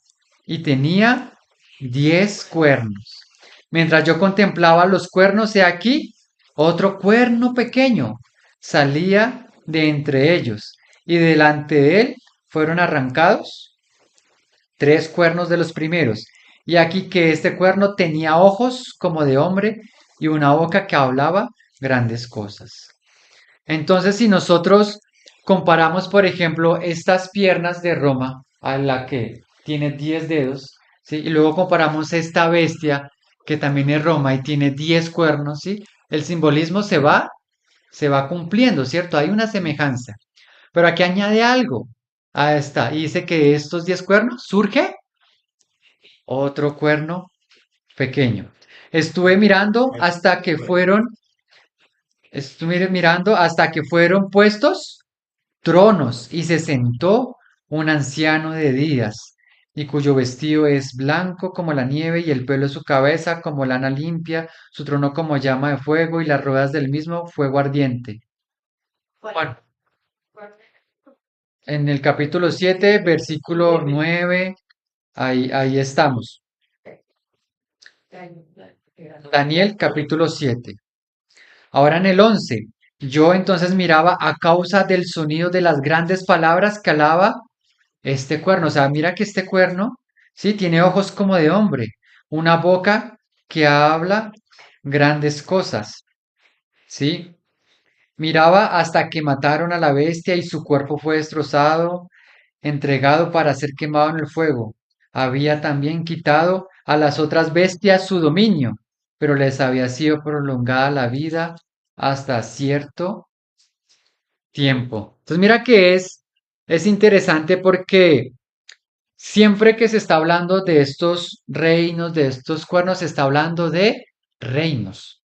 y tenía 10 cuernos. Mientras yo contemplaba los cuernos, he aquí otro cuerno pequeño salía de entre ellos, y delante de él fueron arrancados tres cuernos de los primeros. Y aquí que este cuerno tenía ojos como de hombre y una boca que hablaba grandes cosas. Entonces, si nosotros comparamos, por ejemplo, estas piernas de Roma, a la que tiene 10 dedos, ¿sí? Y luego comparamos esta bestia que también es Roma y tiene 10 cuernos, ¿sí? El simbolismo se va cumpliendo, ¿cierto? Hay una semejanza. Pero aquí añade algo a esta y dice que de estos 10 cuernos surge otro cuerno pequeño. Estuve mirando hasta que fueron, estuve mirando hasta que fueron puestos tronos y se sentó un anciano de días y cuyo vestido es blanco como la nieve y el pelo de su cabeza como lana limpia, su trono como llama de fuego y las ruedas del mismo fuego ardiente. Bueno, en el capítulo 7 versículo 9 ahí estamos. Daniel capítulo 7. Ahora en el 11, yo entonces miraba a causa del sonido de las grandes palabras que alaba este cuerno. O sea, mira que este cuerno, sí, tiene ojos como de hombre, una boca que habla grandes cosas, sí. Miraba hasta que mataron a la bestia y su cuerpo fue destrozado, entregado para ser quemado en el fuego. Había también quitado a las otras bestias su dominio, pero les había sido prolongada la vida hasta cierto tiempo. Entonces mira que es interesante porque siempre que se está hablando de estos reinos, de estos cuernos, se está hablando de reinos.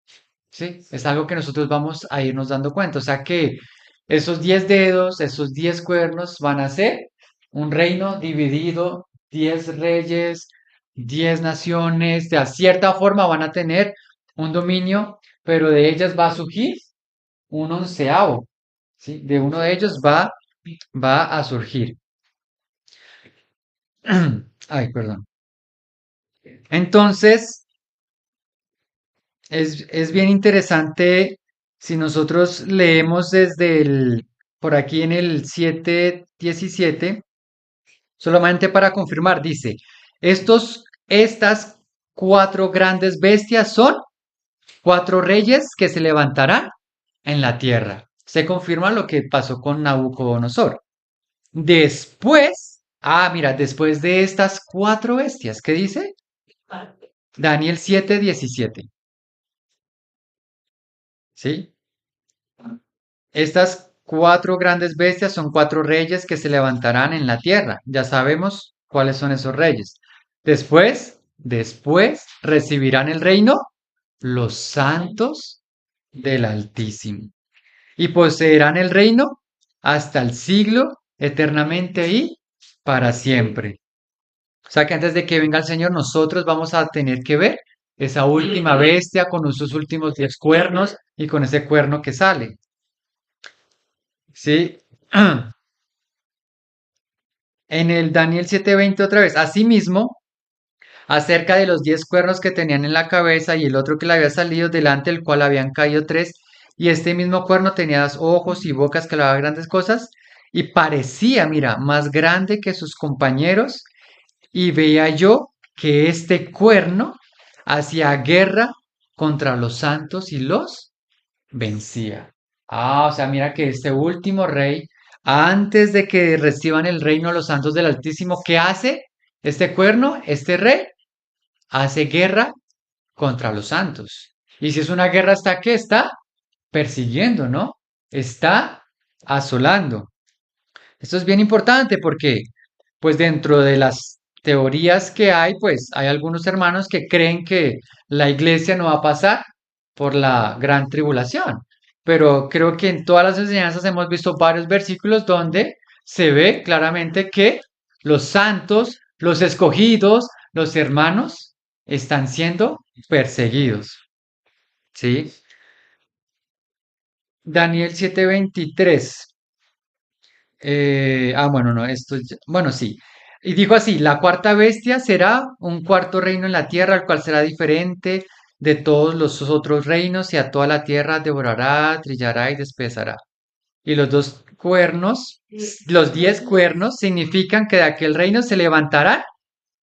¿Sí? Es algo que nosotros vamos a irnos dando cuenta. O sea que esos 10 dedos, esos 10 cuernos van a ser un reino dividido, 10 reyes, 10 naciones, de cierta forma van a tener un dominio, pero de ellas va a surgir un onceavo, ¿sí? De uno de ellos va a surgir. Ay, perdón. Entonces, es bien interesante si nosotros leemos por aquí en el 7:17, solamente para confirmar, dice, estas cuatro grandes bestias son cuatro reyes que se levantarán en la tierra. Se confirma lo que pasó con Nabucodonosor. Después, mira, después de estas cuatro bestias, ¿qué dice? Daniel 7:17. ¿Sí? Estas cuatro grandes bestias son cuatro reyes que se levantarán en la tierra. Ya sabemos cuáles son esos reyes. Después recibirán el reino los santos del Altísimo y poseerán el reino hasta el siglo, eternamente y para siempre. O sea que antes de que venga el Señor, nosotros vamos a tener que ver esa última bestia con sus últimos 10 cuernos y con ese cuerno que sale. ¿Sí? En el Daniel 7:20 otra vez. Asimismo, acerca de los 10 cuernos que tenían en la cabeza y el otro que le había salido, delante del cual habían caído tres, y este mismo cuerno tenía ojos y bocas que hablaba grandes cosas, y parecía, mira, más grande que sus compañeros, y veía yo que este cuerno hacía guerra contra los santos y los vencía. O sea, mira que este último rey, antes de que reciban el reino los santos del Altísimo, ¿qué hace este cuerno, este rey? Hace guerra contra los santos. Y si es una guerra, ¿está qué? Está persiguiendo, ¿no? Está asolando. Esto es bien importante porque, pues dentro de las teorías que hay, pues hay algunos hermanos que creen que la iglesia no va a pasar por la gran tribulación. Pero creo que en todas las enseñanzas hemos visto varios versículos donde se ve claramente que los santos, los escogidos, los hermanos están siendo perseguidos. ¿Sí? Daniel 7:23. Bueno, no, bueno, sí. Y dijo así, la cuarta bestia será un cuarto reino en la tierra, el cual será diferente de todos los otros reinos, y a toda la tierra devorará, trillará y despezará. Y los 2 cuernos, los 10 cuernos, significan que de aquel reino se levantarán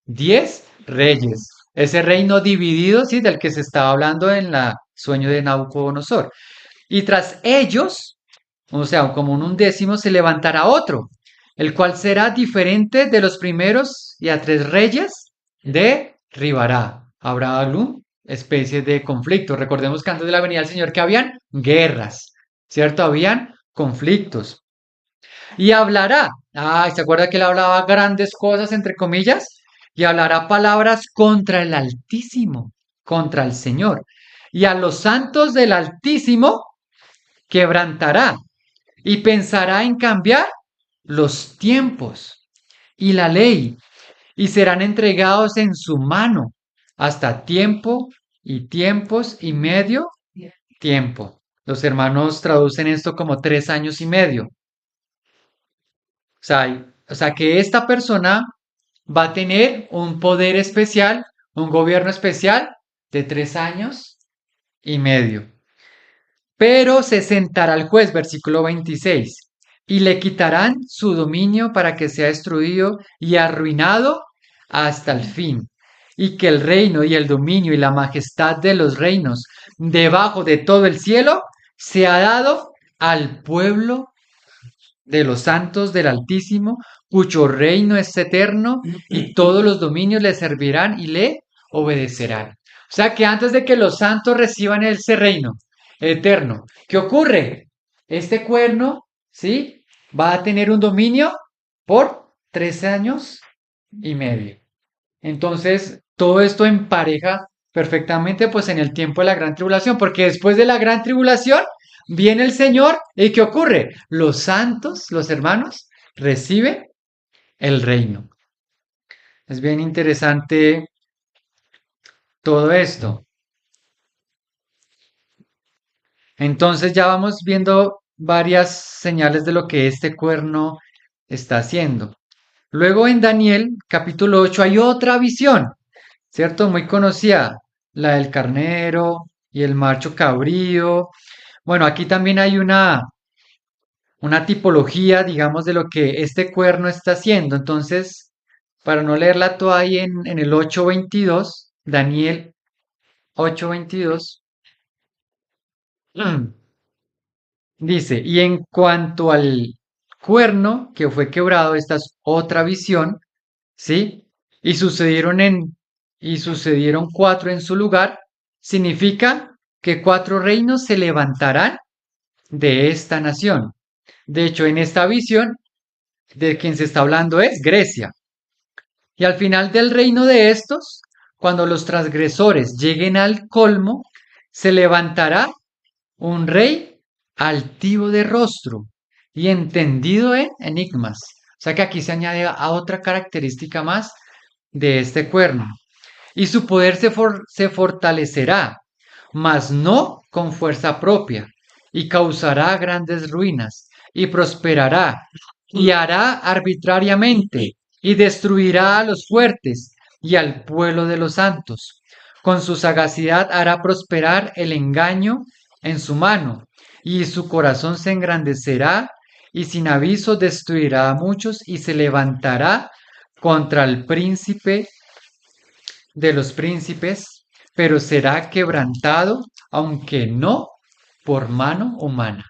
10 reyes. Ese reino dividido, sí, del que se estaba hablando en la sueño de Nabucodonosor. Y tras ellos, o sea, como en un décimo, se levantará otro, el cual será diferente de los primeros, y a 3 reyes derribará. Habrá alguna especie de conflicto. Recordemos que antes de la venida del Señor que habían guerras, ¿cierto? Habían conflictos. Y hablará, ¿se acuerda que él hablaba grandes cosas, entre comillas? Y hablará palabras contra el Altísimo, contra el Señor. Y a los santos del Altísimo quebrantará y pensará en cambiar los tiempos y la ley, y serán entregados en su mano hasta tiempo y tiempos y medio tiempo. Los hermanos traducen esto como 3 años y medio. O sea que esta persona va a tener un poder especial, un gobierno especial de 3 años y medio. Pero se sentará el juez, versículo 26, y le quitarán su dominio para que sea destruido y arruinado hasta el fin, y que el reino y el dominio y la majestad de los reinos debajo de todo el cielo sea dado al pueblo de los santos del Altísimo, cuyo reino es eterno, y todos los dominios le servirán y le obedecerán. O sea que antes de que los santos reciban ese reino eterno, ¿qué ocurre? Este cuerno, ¿sí? Va a tener un dominio por 3 años y medio. Entonces, todo esto empareja perfectamente pues en el tiempo de la gran tribulación, porque después de la gran tribulación viene el Señor y ¿qué ocurre? Los santos, los hermanos, reciben el reino. Es bien interesante todo esto. Entonces ya vamos viendo varias señales de lo que este cuerno está haciendo. Luego en Daniel capítulo 8 hay otra visión, ¿cierto? Muy conocida, la del carnero y el macho cabrío. Bueno, aquí también hay una tipología, digamos, de lo que este cuerno está haciendo. Entonces, para no leerla toda ahí en el 8:22, Daniel 8:22, Dice, y en cuanto al cuerno que fue quebrado, esta es otra visión, ¿sí? Y sucedieron y sucedieron cuatro en su lugar, significa que cuatro reinos se levantarán de esta nación. De hecho, en esta visión, de quien se está hablando es Grecia. Y al final del reino de estos, cuando los transgresores lleguen al colmo, se levantará un rey altivo de rostro y entendido en enigmas. O sea que aquí se añade a otra característica más de este cuerno. Y su poder se fortalecerá, mas no con fuerza propia, y causará grandes ruinas, y prosperará, y hará arbitrariamente, y destruirá a los fuertes y al pueblo de los santos. Con su sagacidad hará prosperar el engaño en su mano, y su corazón se engrandecerá, y sin aviso destruirá a muchos, y se levantará contra el príncipe de los príncipes, pero será quebrantado, aunque no por mano humana.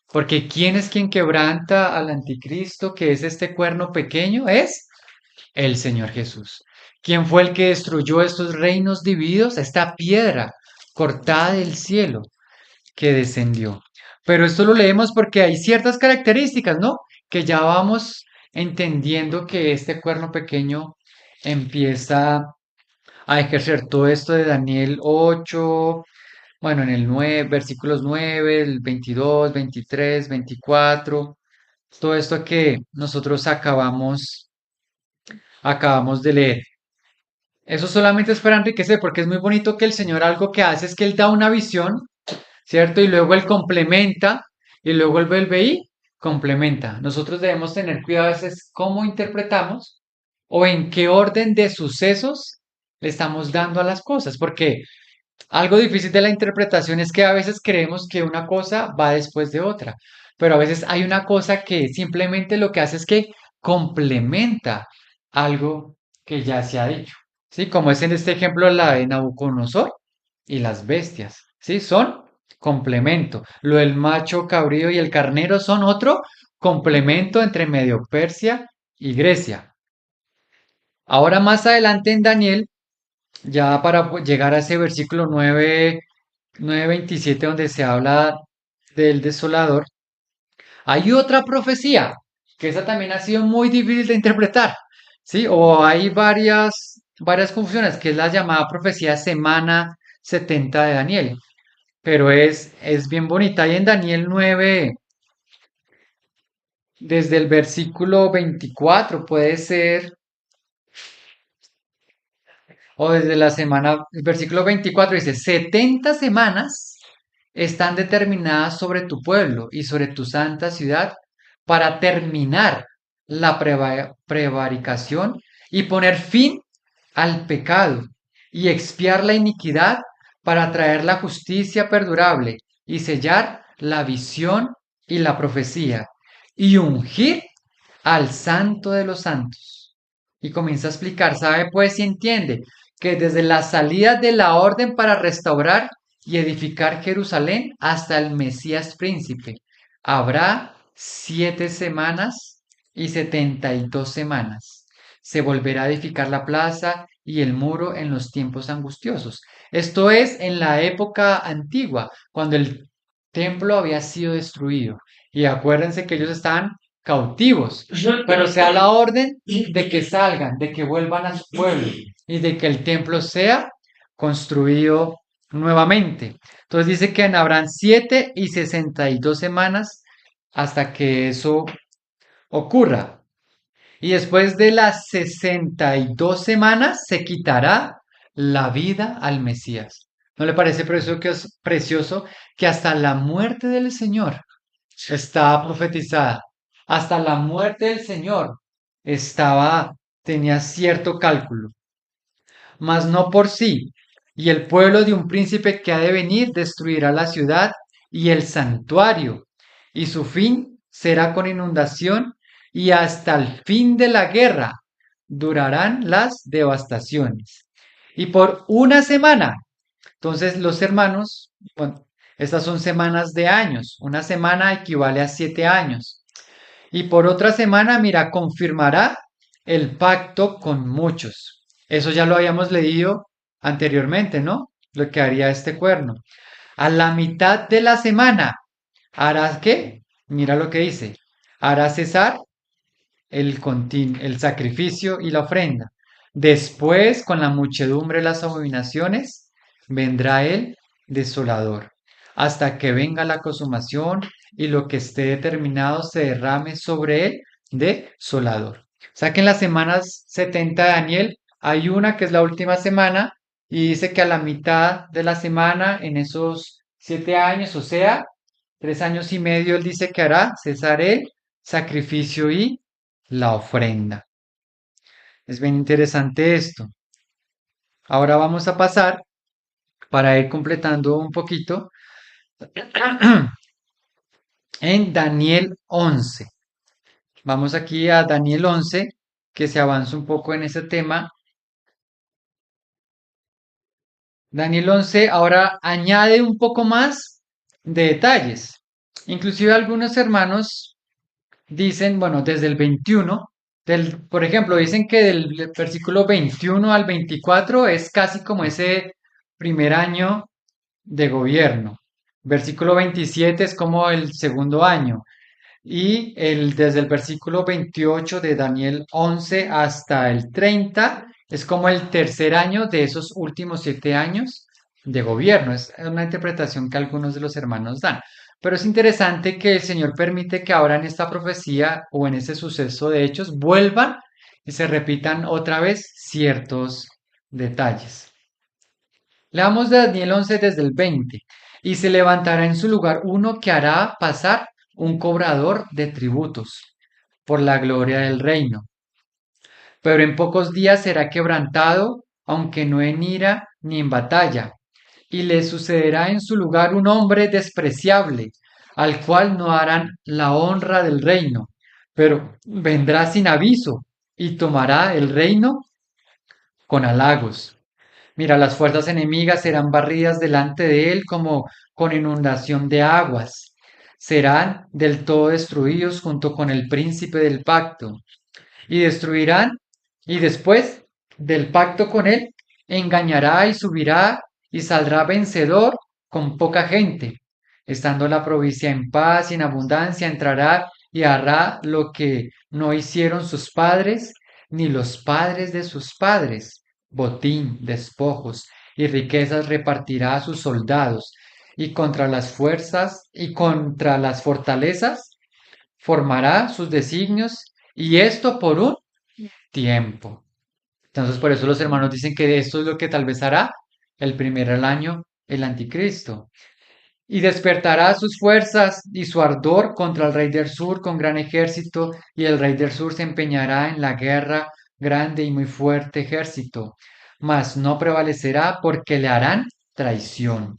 Porque ¿quién es quien quebranta al anticristo, que es este cuerno pequeño? Es el Señor Jesús. ¿Quién fue el que destruyó estos reinos divididos? Esta piedra cortada del cielo que descendió. Pero esto lo leemos porque hay ciertas características, ¿no? Que ya vamos entendiendo que este cuerno pequeño empieza a ejercer todo esto de Daniel 8, bueno, en el 9, versículos 9, el 22, 23, 24, todo esto que nosotros acabamos de leer. Eso solamente es para enriquecer, porque es muy bonito que el Señor algo que hace es que Él da una visión, ¿cierto? Y luego Él complementa, y luego Él vuelve y complementa. Nosotros debemos tener cuidado a veces cómo interpretamos o en qué orden de sucesos le estamos dando a las cosas, porque algo difícil de la interpretación es que a veces creemos que una cosa va después de otra, pero a veces hay una cosa que simplemente lo que hace es que complementa algo que ya se ha dicho, ¿sí? Como es en este ejemplo la de Nabucodonosor y las bestias, ¿sí? Son complemento. Lo del macho cabrío y el carnero son otro complemento entre Medio Persia y Grecia. Ahora más adelante en Daniel, ya para llegar a ese versículo 9:27 donde se habla del desolador, hay otra profecía, que esa también ha sido muy difícil de interpretar, ¿sí? O hay varias confusiones, que es la llamada profecía semana 70 de Daniel, pero es bien bonita. Y en Daniel 9, desde el versículo 24 puede ser, o desde la semana, el versículo 24 dice, 70 semanas están determinadas sobre tu pueblo y sobre tu santa ciudad para terminar la prevaricación y poner fin al pecado y expiar la iniquidad para traer la justicia perdurable y sellar la visión y la profecía y ungir al santo de los santos. Y comienza a explicar, sabe pues y entiende que desde la salida de la orden para restaurar y edificar Jerusalén hasta el Mesías príncipe, habrá 7 semanas y 72 semanas. Se volverá a edificar la plaza y el muro en los tiempos angustiosos. Esto es en la época antigua, cuando el templo había sido destruido. Y acuérdense que ellos estaban cautivos, pero sea la orden de que salgan, de que vuelvan a su pueblo y de que el templo sea construido nuevamente. Entonces dice que habrán 7 y 62 semanas hasta que eso ocurra. Y después de las 62 semanas se quitará la vida al Mesías. ¿No le parece precioso que hasta la muerte del Señor estaba profetizada? Hasta la muerte del Señor tenía cierto cálculo, mas no por sí. Y el pueblo de un príncipe que ha de venir destruirá la ciudad y el santuario, y su fin será con inundación, y hasta el fin de la guerra durarán las devastaciones. Y por una semana, entonces los hermanos, bueno, Estas son semanas de años. Una semana equivale a 7 años. Y por otra semana, mira, confirmará el pacto con muchos. Eso ya lo habíamos leído anteriormente, ¿no? Lo que haría este cuerno. A la mitad de la semana, ¿hará qué? Mira lo que dice. Hará cesar el sacrificio y la ofrenda. Después, con la muchedumbre de las abominaciones, vendrá el desolador, hasta que venga la consumación y lo que esté determinado se derrame sobre él desolador. O sea que en las semanas 70 de Daniel hay una que es la última semana y dice que a la mitad de la semana, en esos 7 años, o sea, 3 años y medio, él dice que hará cesar el sacrificio y la ofrenda. Es bien interesante esto. Ahora vamos a pasar, para ir completando un poquito, en Daniel 11. Vamos aquí a Daniel 11, que se avanza un poco en ese tema. Daniel 11 ahora añade un poco más de detalles. Inclusive algunos hermanos dicen, bueno, desde el 21, por ejemplo, dicen que del versículo 21 al 24 es casi como ese primer año de gobierno. Versículo 27 es como el segundo año. Y desde el versículo 28 de Daniel 11 hasta el 30 es como el tercer año de esos últimos 7 años de gobierno. Es una interpretación que algunos de los hermanos dan. Pero es interesante que el Señor permite que ahora en esta profecía o en ese suceso de hechos vuelvan y se repitan otra vez ciertos detalles. Leamos de Daniel 11 desde el 20. Y se levantará en su lugar uno que hará pasar un cobrador de tributos por la gloria del reino. Pero en pocos días será quebrantado, aunque no en ira ni en batalla. Y le sucederá en su lugar un hombre despreciable, al cual no harán la honra del reino, pero vendrá sin aviso y tomará el reino con halagos. Mira, las fuerzas enemigas serán barridas delante de él como con inundación de aguas. Serán del todo destruidos junto con el príncipe del pacto. Y destruirán, y después del pacto con él, engañará y subirá y saldrá vencedor con poca gente. Estando la provincia en paz y en abundancia, entrará y hará lo que no hicieron sus padres, ni los padres de sus padres. Botín, despojos y riquezas repartirá a sus soldados, y contra las fuerzas y contra las fortalezas formará sus designios, y esto por un tiempo. Entonces, por eso los hermanos dicen que esto es lo que tal vez hará el primer al año el anticristo. Y despertará sus fuerzas y su ardor contra el rey del sur con gran ejército, y el rey del sur se empeñará en la guerra, grande y muy fuerte ejército, mas no prevalecerá porque le harán traición.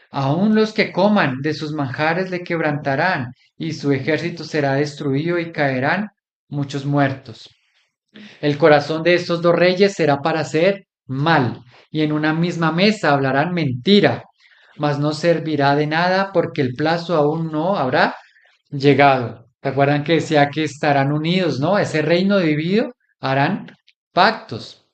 Aun los que coman de sus manjares le quebrantarán, y su ejército será destruido y caerán muchos muertos. El corazón de estos dos reyes será para hacer mal, y en una misma mesa hablarán mentira, mas no servirá de nada porque el plazo aún no habrá llegado. ¿Te acuerdan que decía que estarán unidos, no? Ese reino dividido harán pactos.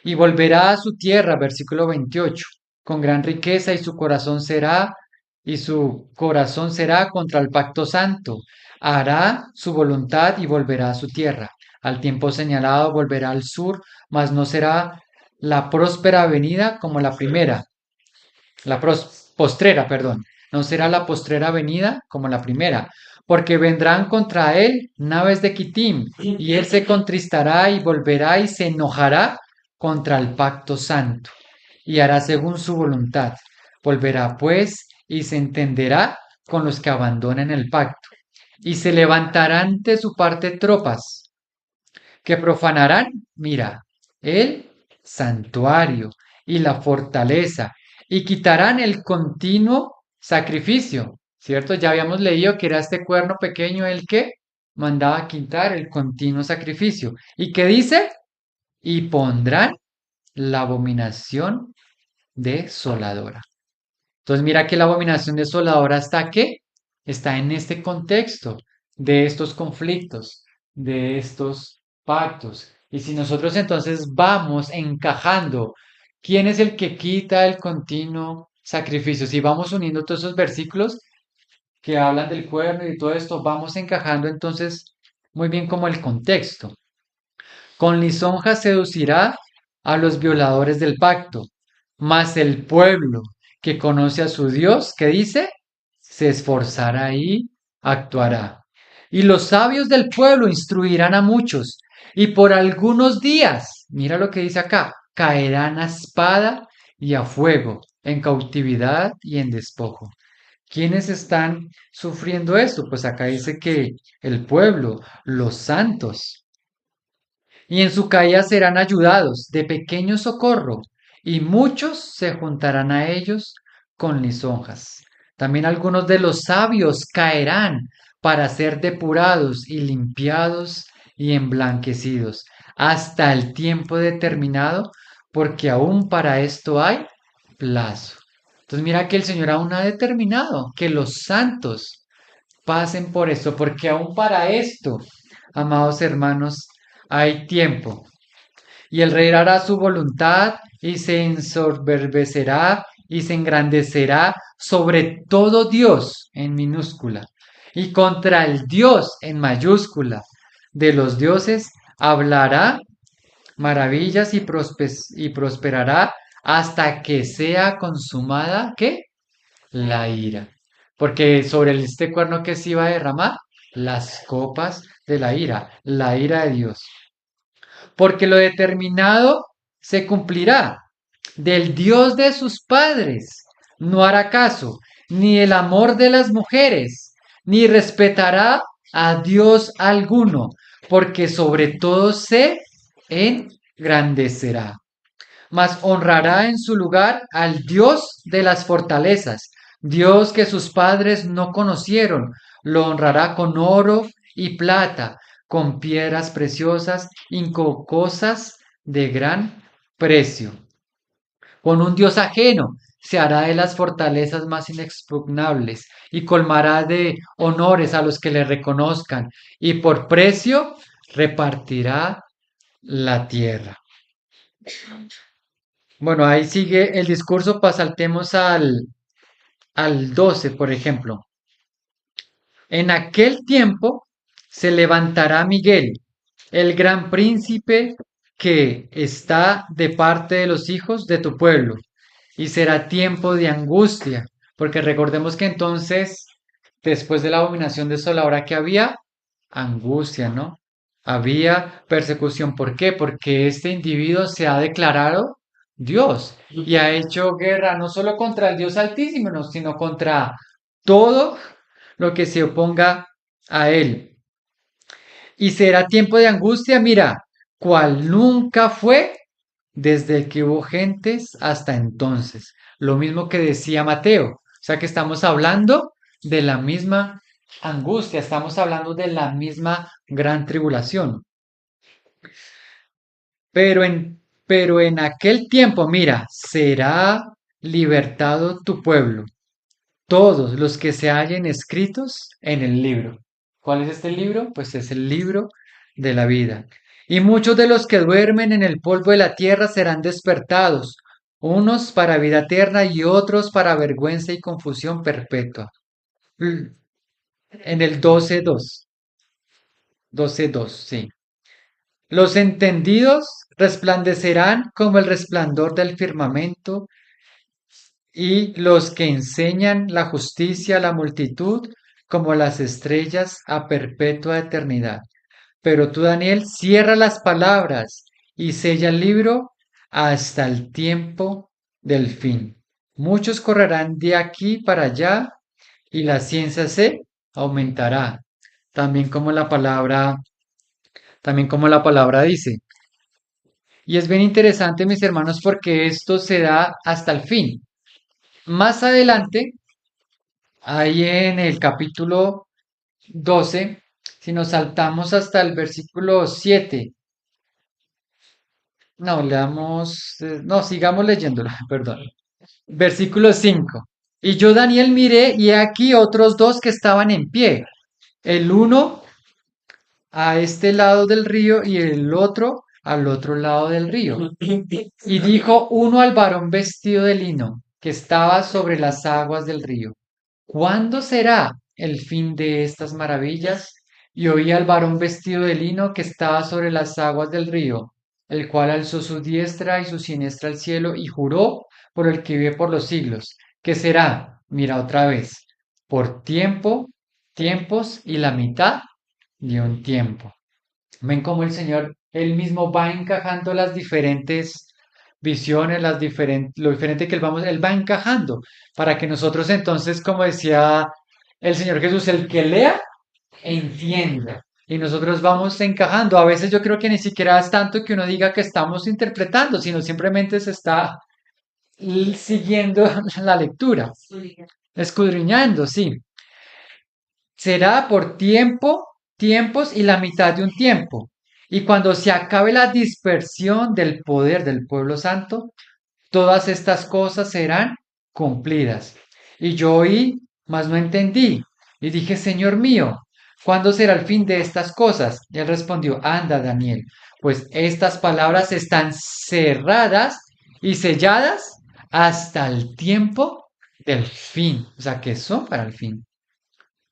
Y volverá a su tierra, versículo 28, con gran riqueza y su corazón será contra el pacto santo. Hará su voluntad y volverá a su tierra. Al tiempo señalado volverá al sur, mas no será la próspera venida como la primera, postrera, perdón, no será la postrera venida como la primera, porque vendrán contra él naves de Kitim, y él se contristará y volverá y se enojará contra el pacto santo, y hará según su voluntad. Volverá pues y se entenderá con los que abandonen el pacto, y se levantarán de su parte tropas que profanarán, mira, el santuario y la fortaleza, y quitarán el continuo sacrificio, ¿cierto? Ya habíamos leído que era este cuerno pequeño el que mandaba quitar el continuo sacrificio. ¿Y qué dice? Y pondrán la abominación desoladora. Entonces mira que la abominación desoladora está ¿qué? Está en este contexto de estos conflictos, de estos pactos. Y si nosotros entonces vamos encajando, ¿quién es el que quita el continuo sacrificio? Si vamos uniendo todos esos versículos que hablan del cuerno y todo esto, vamos encajando entonces muy bien como el contexto. Con lisonja seducirá a los violadores del pacto, mas el pueblo que conoce a su Dios, ¿qué dice? Se esforzará y actuará. Y los sabios del pueblo instruirán a muchos, y por algunos días, mira lo que dice acá, caerán a espada y a fuego, en cautividad y en despojo. ¿Quiénes están sufriendo esto? Pues acá dice que el pueblo, los santos, y en su caída serán ayudados de pequeño socorro, y muchos se juntarán a ellos con lisonjas. También algunos de los sabios caerán para ser depurados y limpiados y emblanquecidos hasta el tiempo determinado, porque aún para esto hay plazo. Entonces mira que el Señor aún ha determinado que los santos pasen por esto, porque aún para esto, amados hermanos, hay tiempo. Y el rey hará su voluntad y se ensoberbecerá y se engrandecerá sobre todo Dios en minúscula y contra el Dios en mayúscula de los dioses hablará maravillas y prosperará hasta que sea consumada, ¿qué? La ira. Porque sobre este cuerno que se iba a derramar, las copas de la ira de Dios. Porque lo determinado se cumplirá. Del Dios de sus padres no hará caso, ni el amor de las mujeres, ni respetará a Dios alguno, porque sobre todo se engrandecerá, mas honrará en su lugar al Dios de las fortalezas, Dios que sus padres no conocieron, lo honrará con oro y plata, con piedras preciosas y con cosas de gran precio. Con un Dios ajeno se hará de las fortalezas más inexpugnables y colmará de honores a los que le reconozcan y por precio repartirá la tierra. Bueno, ahí sigue el discurso, saltemos al 12, por ejemplo. En aquel tiempo se levantará Miguel, el gran príncipe que está de parte de los hijos de tu pueblo, y será tiempo de angustia, porque recordemos que entonces, después de la abominación desoladora que había, angustia, ¿no? Había persecución. ¿Por qué? Porque este individuo se ha declarado Dios y ha hecho guerra no solo contra el Dios Altísimo, no, sino contra todo lo que se oponga a él. Y será tiempo de angustia, mira, cual nunca fue desde que hubo gentes hasta entonces. Lo mismo que decía Mateo. O sea que estamos hablando de la misma angustia, estamos hablando de la misma gran tribulación. Pero en aquel tiempo, mira, será libertado tu pueblo, todos los que se hallen escritos en el libro. ¿Cuál es este libro? Pues es el libro de la vida. Y muchos de los que duermen en el polvo de la tierra serán despertados, unos para vida eterna y otros para vergüenza y confusión perpetua. En el 12:2, 12:2, sí. Los entendidos resplandecerán como el resplandor del firmamento y los que enseñan la justicia a la multitud como las estrellas a perpetua eternidad. Pero tú, Daniel, cierra las palabras y sella el libro hasta el tiempo del fin. Muchos correrán de aquí para allá y la ciencia se aumentará. También como la palabra, también como la palabra dice. Y es bien interesante, mis hermanos, porque esto se da hasta el fin. Más adelante, ahí en el capítulo 12, si nos saltamos hasta el versículo 7, no, leamos, no, sigamos leyéndolo, perdón. Versículo 5. Y yo, Daniel, miré y he aquí otros dos que estaban en pie, el uno a este lado del río y el otro al otro lado del río. Y dijo uno al varón vestido de lino, que estaba sobre las aguas del río: ¿Cuándo será el fin de estas maravillas? Y oí al varón vestido de lino que estaba sobre las aguas del río, el cual alzó su diestra y su siniestra al cielo y juró por el que vive por los siglos, que será, mira otra vez, por tiempo, tiempos y la mitad de un tiempo. Ven cómo el Señor, Él mismo va encajando las diferentes visiones, lo diferente que Él va encajando para que nosotros entonces, como decía el Señor Jesús, el que lea, entienda. Y nosotros vamos encajando. A veces yo creo que ni siquiera es tanto que uno diga que estamos interpretando, sino simplemente se está siguiendo la lectura, escudriñando, sí. Será por tiempo, tiempos y la mitad de un tiempo. Y cuando se acabe la dispersión del poder del pueblo santo, todas estas cosas serán cumplidas. Y yo oí, mas no entendí. Y dije, Señor mío, ¿cuándo será el fin de estas cosas? Y él respondió, anda, Daniel, pues estas palabras están cerradas y selladas hasta el tiempo del fin. O sea, que son para el fin.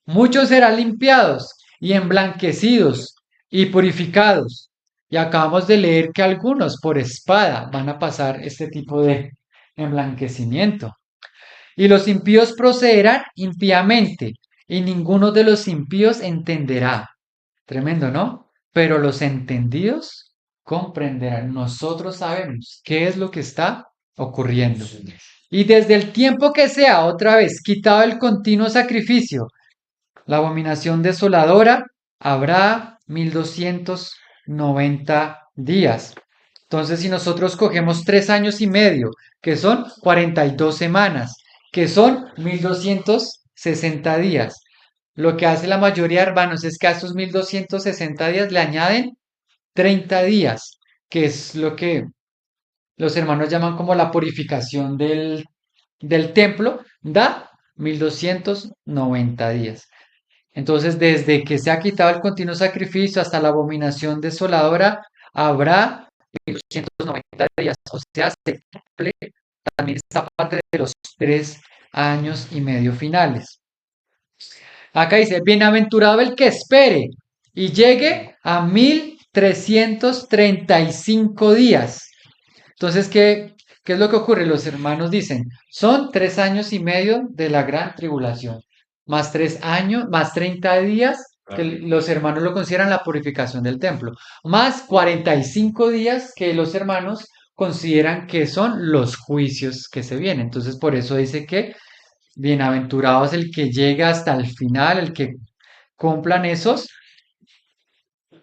Muchos serán limpiados y emblanquecidos y purificados. Y acabamos de leer que algunos por espada van a pasar este tipo de emblanquecimiento. Y los impíos procederán impíamente, y ninguno de los impíos entenderá. Tremendo, ¿no? Pero los entendidos comprenderán. Nosotros sabemos qué es lo que está ocurriendo. Y desde el tiempo que sea otra vez quitado el continuo sacrificio, la abominación desoladora habrá 1290 días. Entonces, si nosotros cogemos 3 años y medio, que son 42 semanas, que son 1260 días, lo que hace la mayoría de hermanos es que a estos 1260 días le añaden 30 días, que es lo que los hermanos llaman como la purificación del templo, da 1290 días. Entonces, desde que se ha quitado el continuo sacrificio hasta la abominación desoladora, habrá 190 días. O sea, se cumple también esta parte de los 3 años y medio finales. Acá dice, bienaventurado el que espere y llegue a 1335 días. Entonces, ¿qué es lo que ocurre? Los hermanos dicen, son 3 años y medio de la gran tribulación, más 3 años, más 30 días, que los hermanos lo consideran la purificación del templo, más 45 días que los hermanos consideran que son los juicios que se vienen. Entonces, por eso dice que bienaventurado es el que llega hasta el final, el que cumplan esos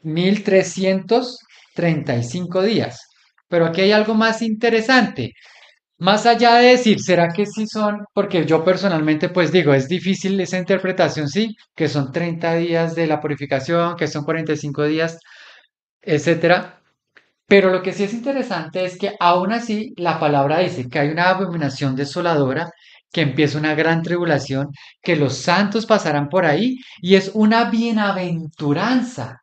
1335 días. Pero aquí hay algo más interesante. Más allá de decir, ¿será que sí son? Porque yo personalmente pues digo, es difícil esa interpretación, sí, que son 30 días de la purificación, que son 45 días, etcétera. Pero lo que sí es interesante es que aún así la palabra dice que hay una abominación desoladora, que empieza una gran tribulación, que los santos pasarán por ahí y es una bienaventuranza.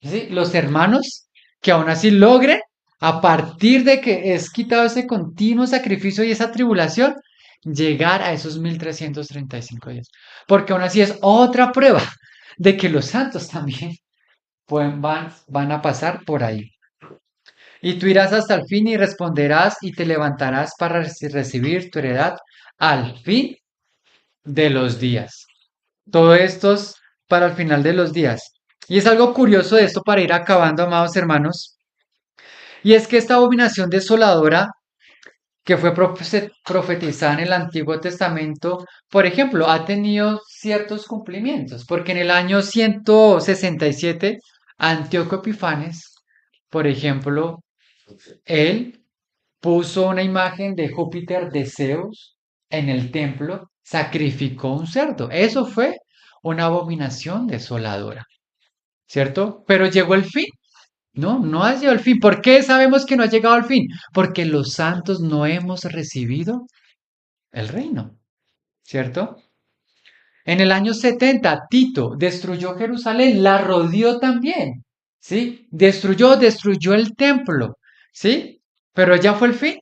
¿Sí? Los hermanos que aún así logren, a partir de que es quitado ese continuo sacrificio y esa tribulación, llegar a esos 1335 días. Porque aún así es otra prueba de que los santos también van a pasar por ahí. Y tú irás hasta el fin y responderás y te levantarás para recibir tu heredad al fin de los días. Todo esto es para el final de los días. Y es algo curioso de esto para ir acabando, amados hermanos. Y es que esta abominación desoladora que fue profetizada en el Antiguo Testamento, por ejemplo, ha tenido ciertos cumplimientos, porque en el año 167, Antíoco Epifanes, por ejemplo, él puso una imagen de Júpiter de Zeus en el templo, sacrificó un cerdo. Eso fue una abominación desoladora, ¿cierto? Pero llegó el fin. No, no ha llegado al fin. ¿Por qué sabemos que no ha llegado al fin? Porque los santos no hemos recibido el reino. ¿cierto? En el año 70, Tito destruyó Jerusalén, la rodeó también, ¿sí? Destruyó el templo, ¿sí? Pero ya fue el fin.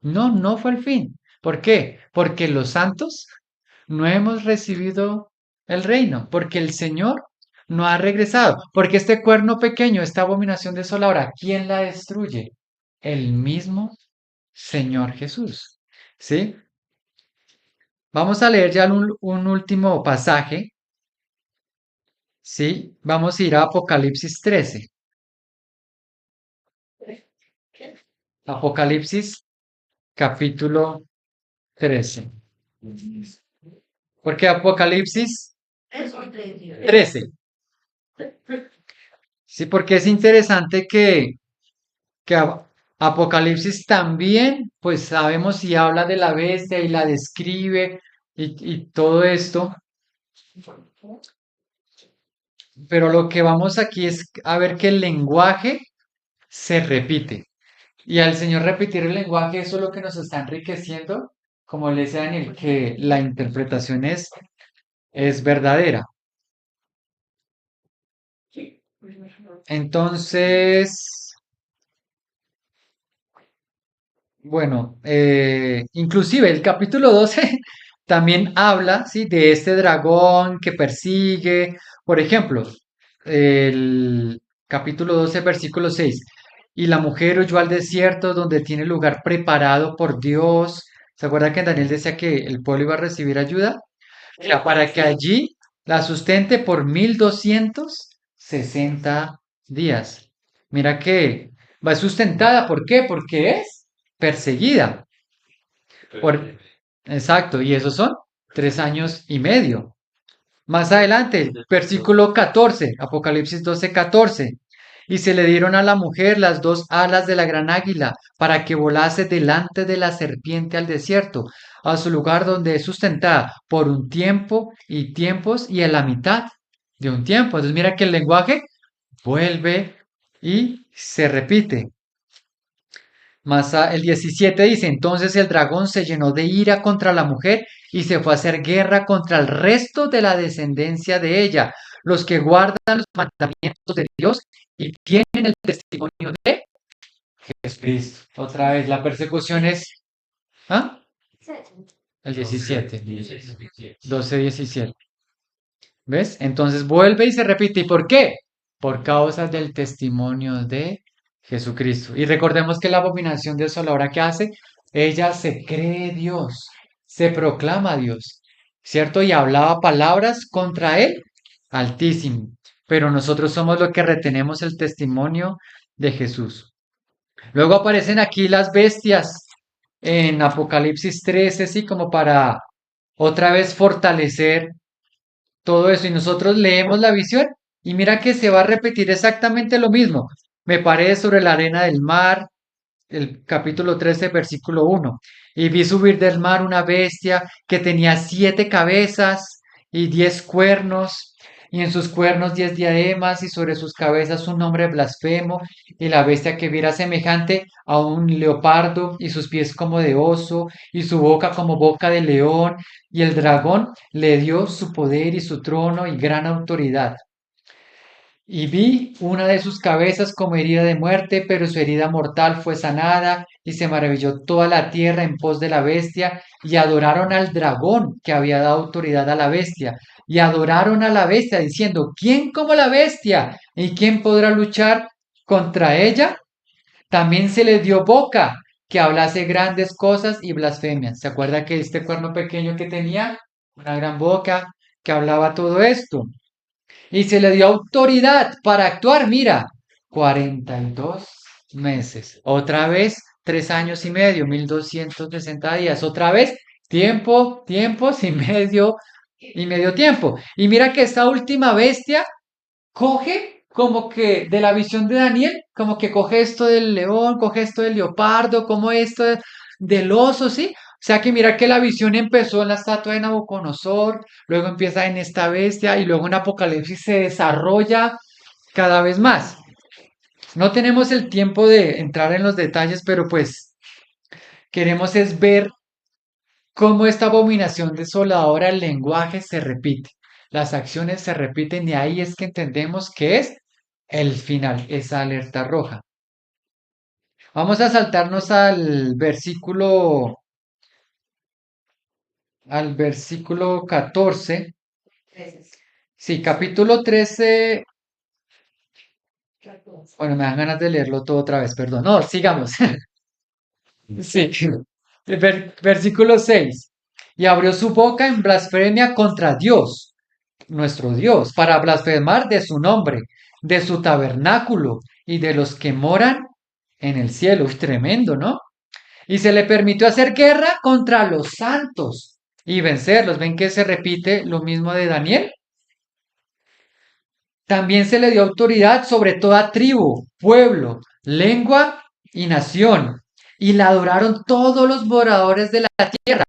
No, no fue el fin. ¿Por qué? Porque los santos no hemos recibido el reino, porque el Señor no ha regresado, porque este cuerno pequeño, esta abominación desoladora, ¿quién la destruye? El mismo Señor Jesús, ¿sí? Vamos a leer ya un último pasaje, ¿sí? Vamos a ir a Apocalipsis 13. Apocalipsis capítulo 13. Porque Apocalipsis 13. Sí, porque es interesante que Apocalipsis también, pues sabemos si habla de la bestia y la describe y todo esto, pero lo que vamos aquí es a ver que el lenguaje se repite. Y al Señor repetir el lenguaje, eso es lo que nos está enriqueciendo, como le decía Daniel, que la interpretación es verdadera. Entonces, bueno, inclusive el capítulo 12 también habla, ¿sí? De este dragón que persigue. Por ejemplo, el capítulo 12 versículo 6. Y la mujer huyó al desierto donde tiene lugar preparado por Dios. ¿Se acuerda que Daniel decía que el pueblo iba a recibir ayuda? Ya, para que allí la sustente por 1260 días. Mira que va sustentada. ¿Por qué? Porque es perseguida. Por, exacto, y esos son 3 años y medio. Más adelante, versículo 14, Apocalipsis 12:14. Y se le dieron a la mujer las dos alas de la gran águila para que volase delante de la serpiente al desierto, a su lugar donde es sustentada por un tiempo y tiempos y en la mitad de un tiempo. Entonces mira que el lenguaje vuelve y se repite. El 17 dice, entonces el dragón se llenó de ira contra la mujer y se fue a hacer guerra contra el resto de la descendencia de ella, los que guardan los mandamientos de Dios y tienen el testimonio de Jesucristo. Otra vez, la persecución es... ¿Ah? El 17. 12, 17. ¿Ves? Entonces vuelve y se repite. ¿Y por qué? Por causa del testimonio de Jesucristo. Y recordemos que la abominación desoladora que hace, ella se cree Dios, se proclama Dios, ¿cierto? Y hablaba palabras contra él, altísimo. Pero nosotros somos los que retenemos el testimonio de Jesús. Luego aparecen aquí las bestias en Apocalipsis 13, así como para otra vez fortalecer todo eso y nosotros leemos la visión y mira que se va a repetir exactamente lo mismo. Me paré sobre la arena del mar, el capítulo 13 versículo 1, y vi subir del mar una bestia que tenía 7 cabezas y 10 cuernos, y en sus cuernos 10 diademas, y sobre sus cabezas un nombre blasfemo, y la bestia que viera semejante a un leopardo, y sus pies como de oso, y su boca como boca de león, y el dragón le dio su poder y su trono y gran autoridad. Y vi una de sus cabezas como herida de muerte, pero su herida mortal fue sanada, y se maravilló toda la tierra en pos de la bestia, y adoraron al dragón que había dado autoridad a la bestia, y adoraron a la bestia, diciendo, ¿quién como la bestia? ¿Y quién podrá luchar contra ella? También se le dio boca, que hablase grandes cosas y blasfemias. ¿Se acuerda que este cuerno pequeño que tenía? Una gran boca que hablaba todo esto. Y se le dio autoridad para actuar, mira, 42 meses. Otra vez, 3 años y medio, 1260 días. Otra vez, tiempos y medio tiempo. Y mira que esta última bestia coge como que de la visión de Daniel, como que coge esto del león, coge esto del leopardo, como esto del oso, ¿sí? O sea que mira que la visión empezó en la estatua de Nabucodonosor, luego empieza en esta bestia y luego en Apocalipsis se desarrolla cada vez más. No tenemos el tiempo de entrar en los detalles, pero pues queremos es ver cómo esta abominación desoladora, el lenguaje se repite, las acciones se repiten y ahí es que entendemos que es el final, esa alerta roja. Vamos a saltarnos al versículo 14. Sí, capítulo 13. Bueno, me dan ganas de leerlo todo otra vez, perdón. No, sigamos. Sí. Versículo 6. Y abrió su boca en blasfemia contra Dios, nuestro Dios, para blasfemar de su nombre, de su tabernáculo y de los que moran en el cielo. Uy, tremendo, ¿no? Y se le permitió hacer guerra contra los santos y vencerlos. ¿Ven que se repite lo mismo de Daniel? También se le dio autoridad sobre toda tribu, pueblo, lengua y nación. Y la adoraron todos los moradores de la tierra,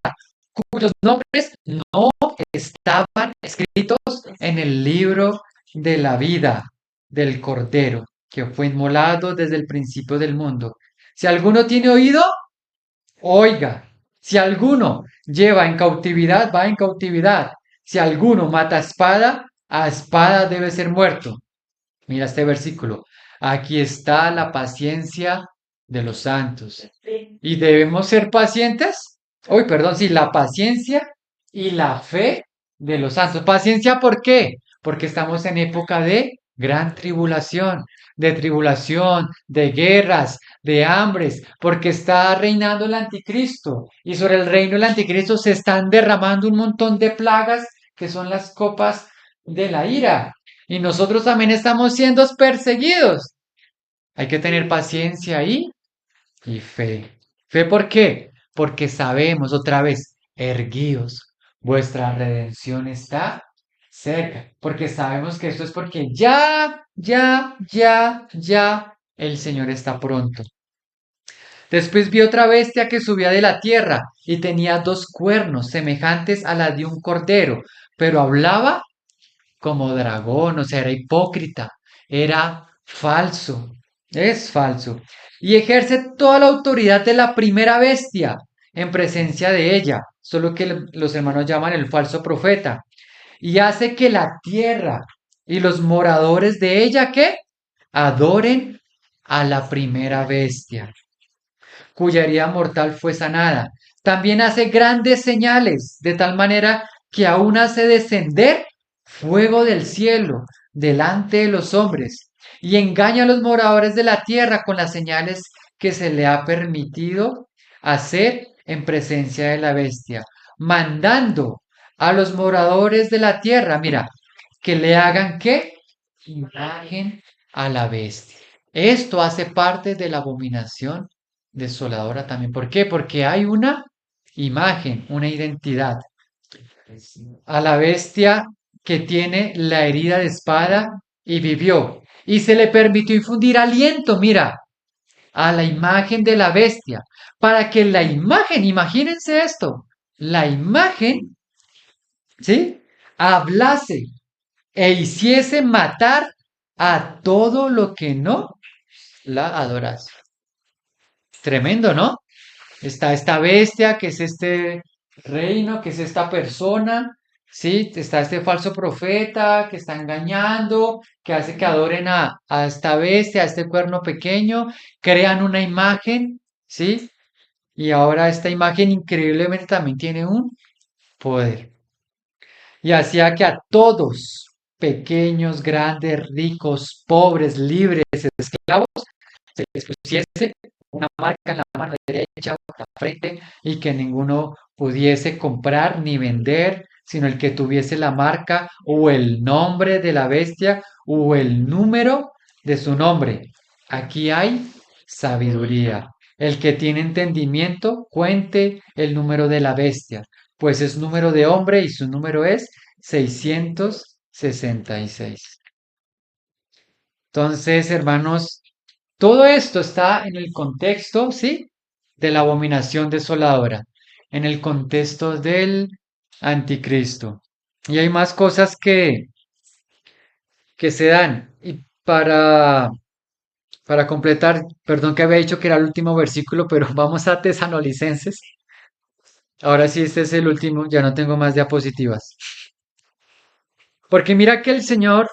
cuyos nombres no estaban escritos en el libro de la vida del Cordero, que fue inmolado desde el principio del mundo. Si alguno tiene oído, oiga. Si alguno lleva en cautividad, va en cautividad. Si alguno mata a espada debe ser muerto. Mira este versículo. Aquí está la paciencia de los santos. ¿Y debemos ser pacientes? Uy, perdón, sí, la paciencia y la fe de los santos. ¿Paciencia por qué? Porque estamos en época de gran tribulación, de guerras, de hambres, porque está reinando el anticristo. Y sobre el reino del anticristo se están derramando un montón de plagas que son las copas de la ira. Y nosotros también estamos siendo perseguidos. Hay que tener paciencia ahí y fe. ¿Fe por qué? Porque sabemos otra vez, erguíos, vuestra redención está cerca. Porque sabemos que esto es porque ya el Señor está pronto. Después vi otra bestia que subía de la tierra y tenía dos cuernos semejantes a la de un cordero, pero hablaba como dragón, o sea, era hipócrita, era falso, es falso. Y ejerce toda la autoridad de la primera bestia en presencia de ella, solo que los hermanos llaman el falso profeta, y hace que la tierra y los moradores de ella, ¿qué? Adoren a la primera bestia cuya herida mortal fue sanada. También hace grandes señales, de tal manera que aún hace descender fuego del cielo delante de los hombres y engaña a los moradores de la tierra con las señales que se le ha permitido hacer en presencia de la bestia, mandando a los moradores de la tierra, mira, que le hagan qué? Imagen a la bestia. Esto hace parte de la abominación desoladora también. ¿Por qué? Porque hay una imagen, una identidad. A la bestia que tiene la herida de espada y vivió. Y se le permitió infundir aliento, mira, a la imagen de la bestia, para que la imagen, imagínense esto, la imagen, ¿sí? Hablase e hiciese matar a todo lo que no la adorase. Tremendo, ¿no? Está esta bestia, que es este reino, que es esta persona, ¿sí? Está este falso profeta que está engañando, que hace que adoren a esta bestia, a este cuerno pequeño, crean una imagen, ¿sí? Y ahora esta imagen increíblemente también tiene un poder. Y hacía que a todos, pequeños, grandes, ricos, pobres, libres, esclavos, se les pusiese una marca en la mano derecha o en la frente y que ninguno pudiese comprar ni vender, sino el que tuviese la marca o el nombre de la bestia o el número de su nombre. Aquí hay sabiduría. El que tiene entendimiento, cuente el número de la bestia, pues es número de hombre y su número es 666. Entonces, hermanos, todo esto está en el contexto, ¿sí? De la abominación desoladora, en el contexto del anticristo. Y hay más cosas que se dan. Y para completar, perdón que había dicho que era el último versículo, pero vamos a Tesanolicenses. Ahora sí, este es el último, ya no tengo más diapositivas. Porque mira que el Señor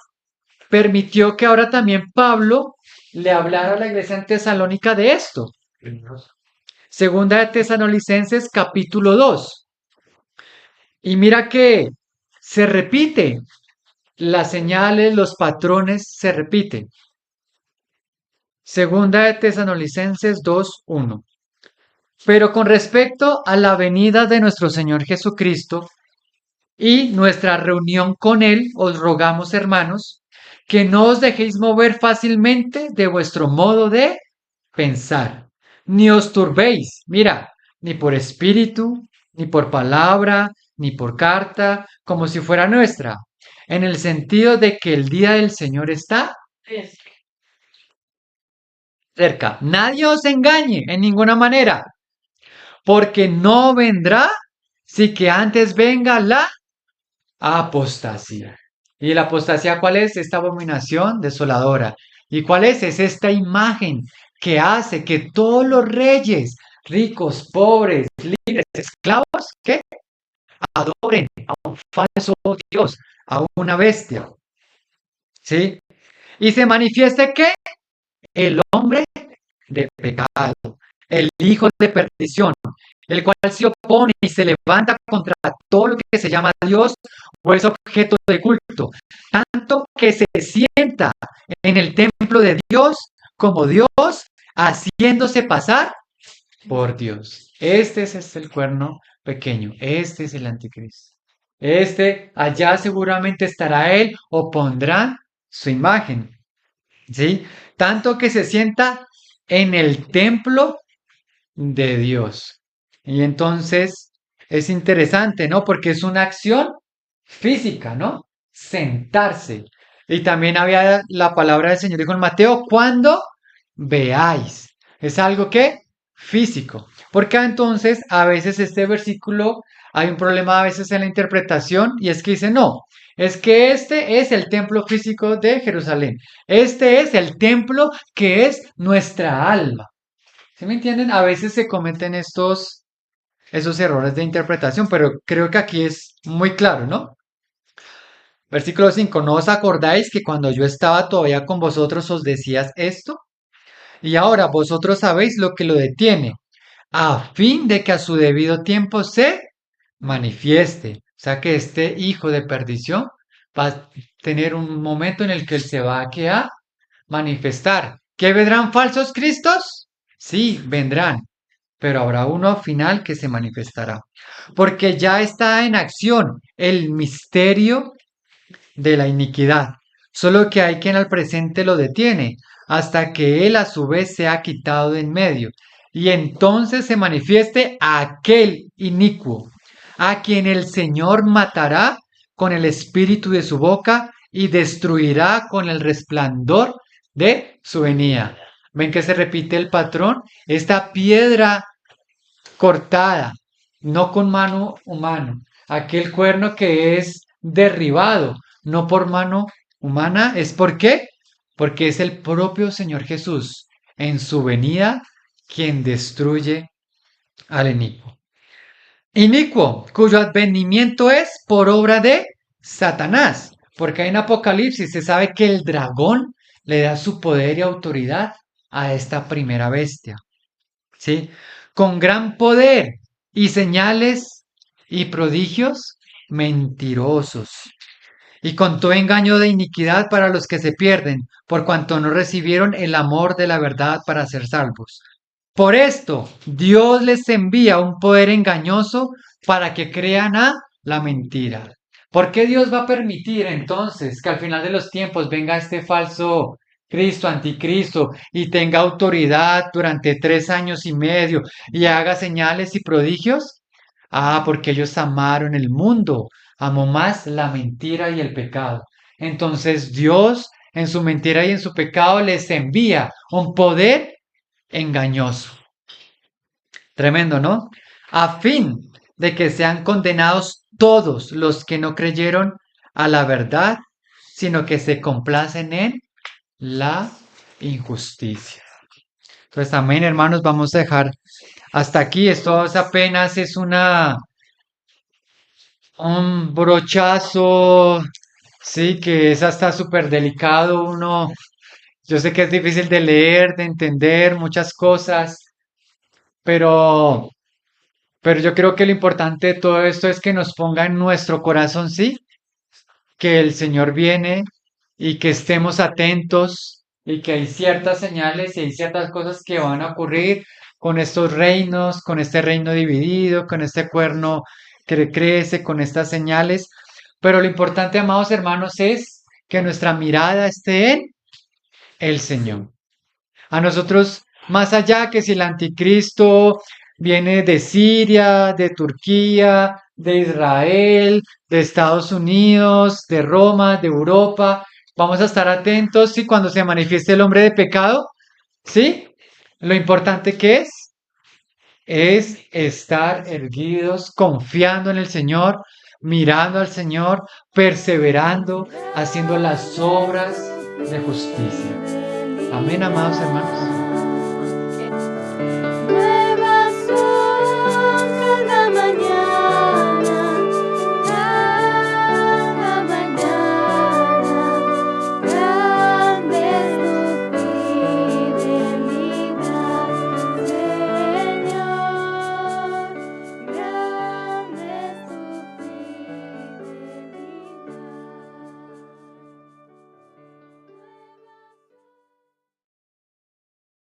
permitió que ahora también Pablo le hablara a la iglesia en Tesalónica de esto. Segunda de Tesalonicenses capítulo 2. Y mira que se repite, las señales, los patrones se repiten. Segunda de Tesalonicenses 2:1. Pero con respecto a la venida de nuestro Señor Jesucristo y nuestra reunión con Él, os rogamos, hermanos, que no os dejéis mover fácilmente de vuestro modo de pensar, ni os turbéis, mira, ni por espíritu, ni por palabra, ni por carta, como si fuera nuestra, en el sentido de que el día del Señor está cerca. Nadie os engañe en ninguna manera, porque no vendrá si que antes venga la apostasía. ¿Y la apostasía cuál es? Esta abominación desoladora. ¿Y cuál es? Es esta imagen que hace que todos los reyes, ricos, pobres, libres, esclavos, que adoren a un falso Dios, a una bestia. ¿Sí? Y se manifieste que el hombre de pecado, el hijo de perdición, el cual se opone y se levanta contra todo lo que se llama Dios o es objeto de culto, tanto que se sienta en el templo de Dios como Dios, haciéndose pasar por Dios. Este es el cuerno pequeño, este es el anticristo. Este, allá seguramente estará él o pondrán su imagen, ¿sí? Tanto que se sienta en el templo de Dios. Y entonces es interesante, ¿no? Porque es una acción física, ¿no? Sentarse. Y también había la palabra del Señor, dijo en Mateo, cuando veáis. Es algo que físico. Porque entonces a veces este versículo hay un problema a veces en la interpretación y es que dice, no, es que este es el templo físico de Jerusalén. Este es el templo que es nuestra alma. ¿Sí me entienden? A veces se cometen esos errores de interpretación, pero creo que aquí es muy claro, ¿no? Versículo 5. ¿No os acordáis que cuando yo estaba todavía con vosotros os decías esto? Y ahora vosotros sabéis lo que lo detiene, a fin de que a su debido tiempo se manifieste. O sea que este hijo de perdición va a tener un momento en el que él se va a manifestar. ¿Que vendrán falsos cristos? Sí, vendrán, pero habrá uno final que se manifestará. Porque ya está en acción el misterio de la iniquidad, solo que hay quien al presente lo detiene, hasta que él a su vez se ha quitado de en medio, y entonces se manifieste aquel inicuo, a quien el Señor matará con el espíritu de su boca y destruirá con el resplandor de su venida. ¿Ven que se repite el patrón? Esta piedra cortada, no con mano humana. Aquel cuerno que es derribado, no por mano humana, ¿es por qué? Porque es el propio Señor Jesús en su venida quien destruye al inicuo. Inicuo, cuyo advenimiento es por obra de Satanás, porque en Apocalipsis se sabe que el dragón le da su poder y autoridad a esta primera bestia. ¿Sí? Con gran poder y señales y prodigios mentirosos, y con todo engaño de iniquidad para los que se pierden, por cuanto no recibieron el amor de la verdad para ser salvos. Por esto, Dios les envía un poder engañoso para que crean a la mentira. ¿Por qué Dios va a permitir entonces que al final de los tiempos venga este falso Cristo, anticristo, y tenga autoridad durante 3 años y medio y haga señales y prodigios? Ah, porque ellos amaron el mundo, amó más la mentira y el pecado. Entonces Dios, en su mentira y en su pecado, les envía un poder engañoso. Tremendo, ¿no? A fin de que sean condenados todos los que no creyeron a la verdad, sino que se complacen en la injusticia. Entonces, amén, hermanos, vamos a dejar hasta aquí. Esto apenas es un brochazo, sí, que es hasta súper delicado. Yo sé que es difícil de leer, de entender muchas cosas, pero, pero yo creo que lo importante de todo esto es que nos ponga en nuestro corazón, sí, que el Señor viene y que estemos atentos y que hay ciertas señales y hay ciertas cosas que van a ocurrir con estos reinos, con este reino dividido, con este cuerno que crece, con estas señales. Pero lo importante, amados hermanos, es que nuestra mirada esté en el Señor. A nosotros, más allá que si el anticristo viene de Siria, de Turquía, de Israel, de Estados Unidos, de Roma, de Europa, vamos a estar atentos y cuando se manifieste el hombre de pecado, ¿sí? Lo importante que es estar erguidos, confiando en el Señor, mirando al Señor, perseverando, haciendo las obras de justicia. Amén, amados hermanos.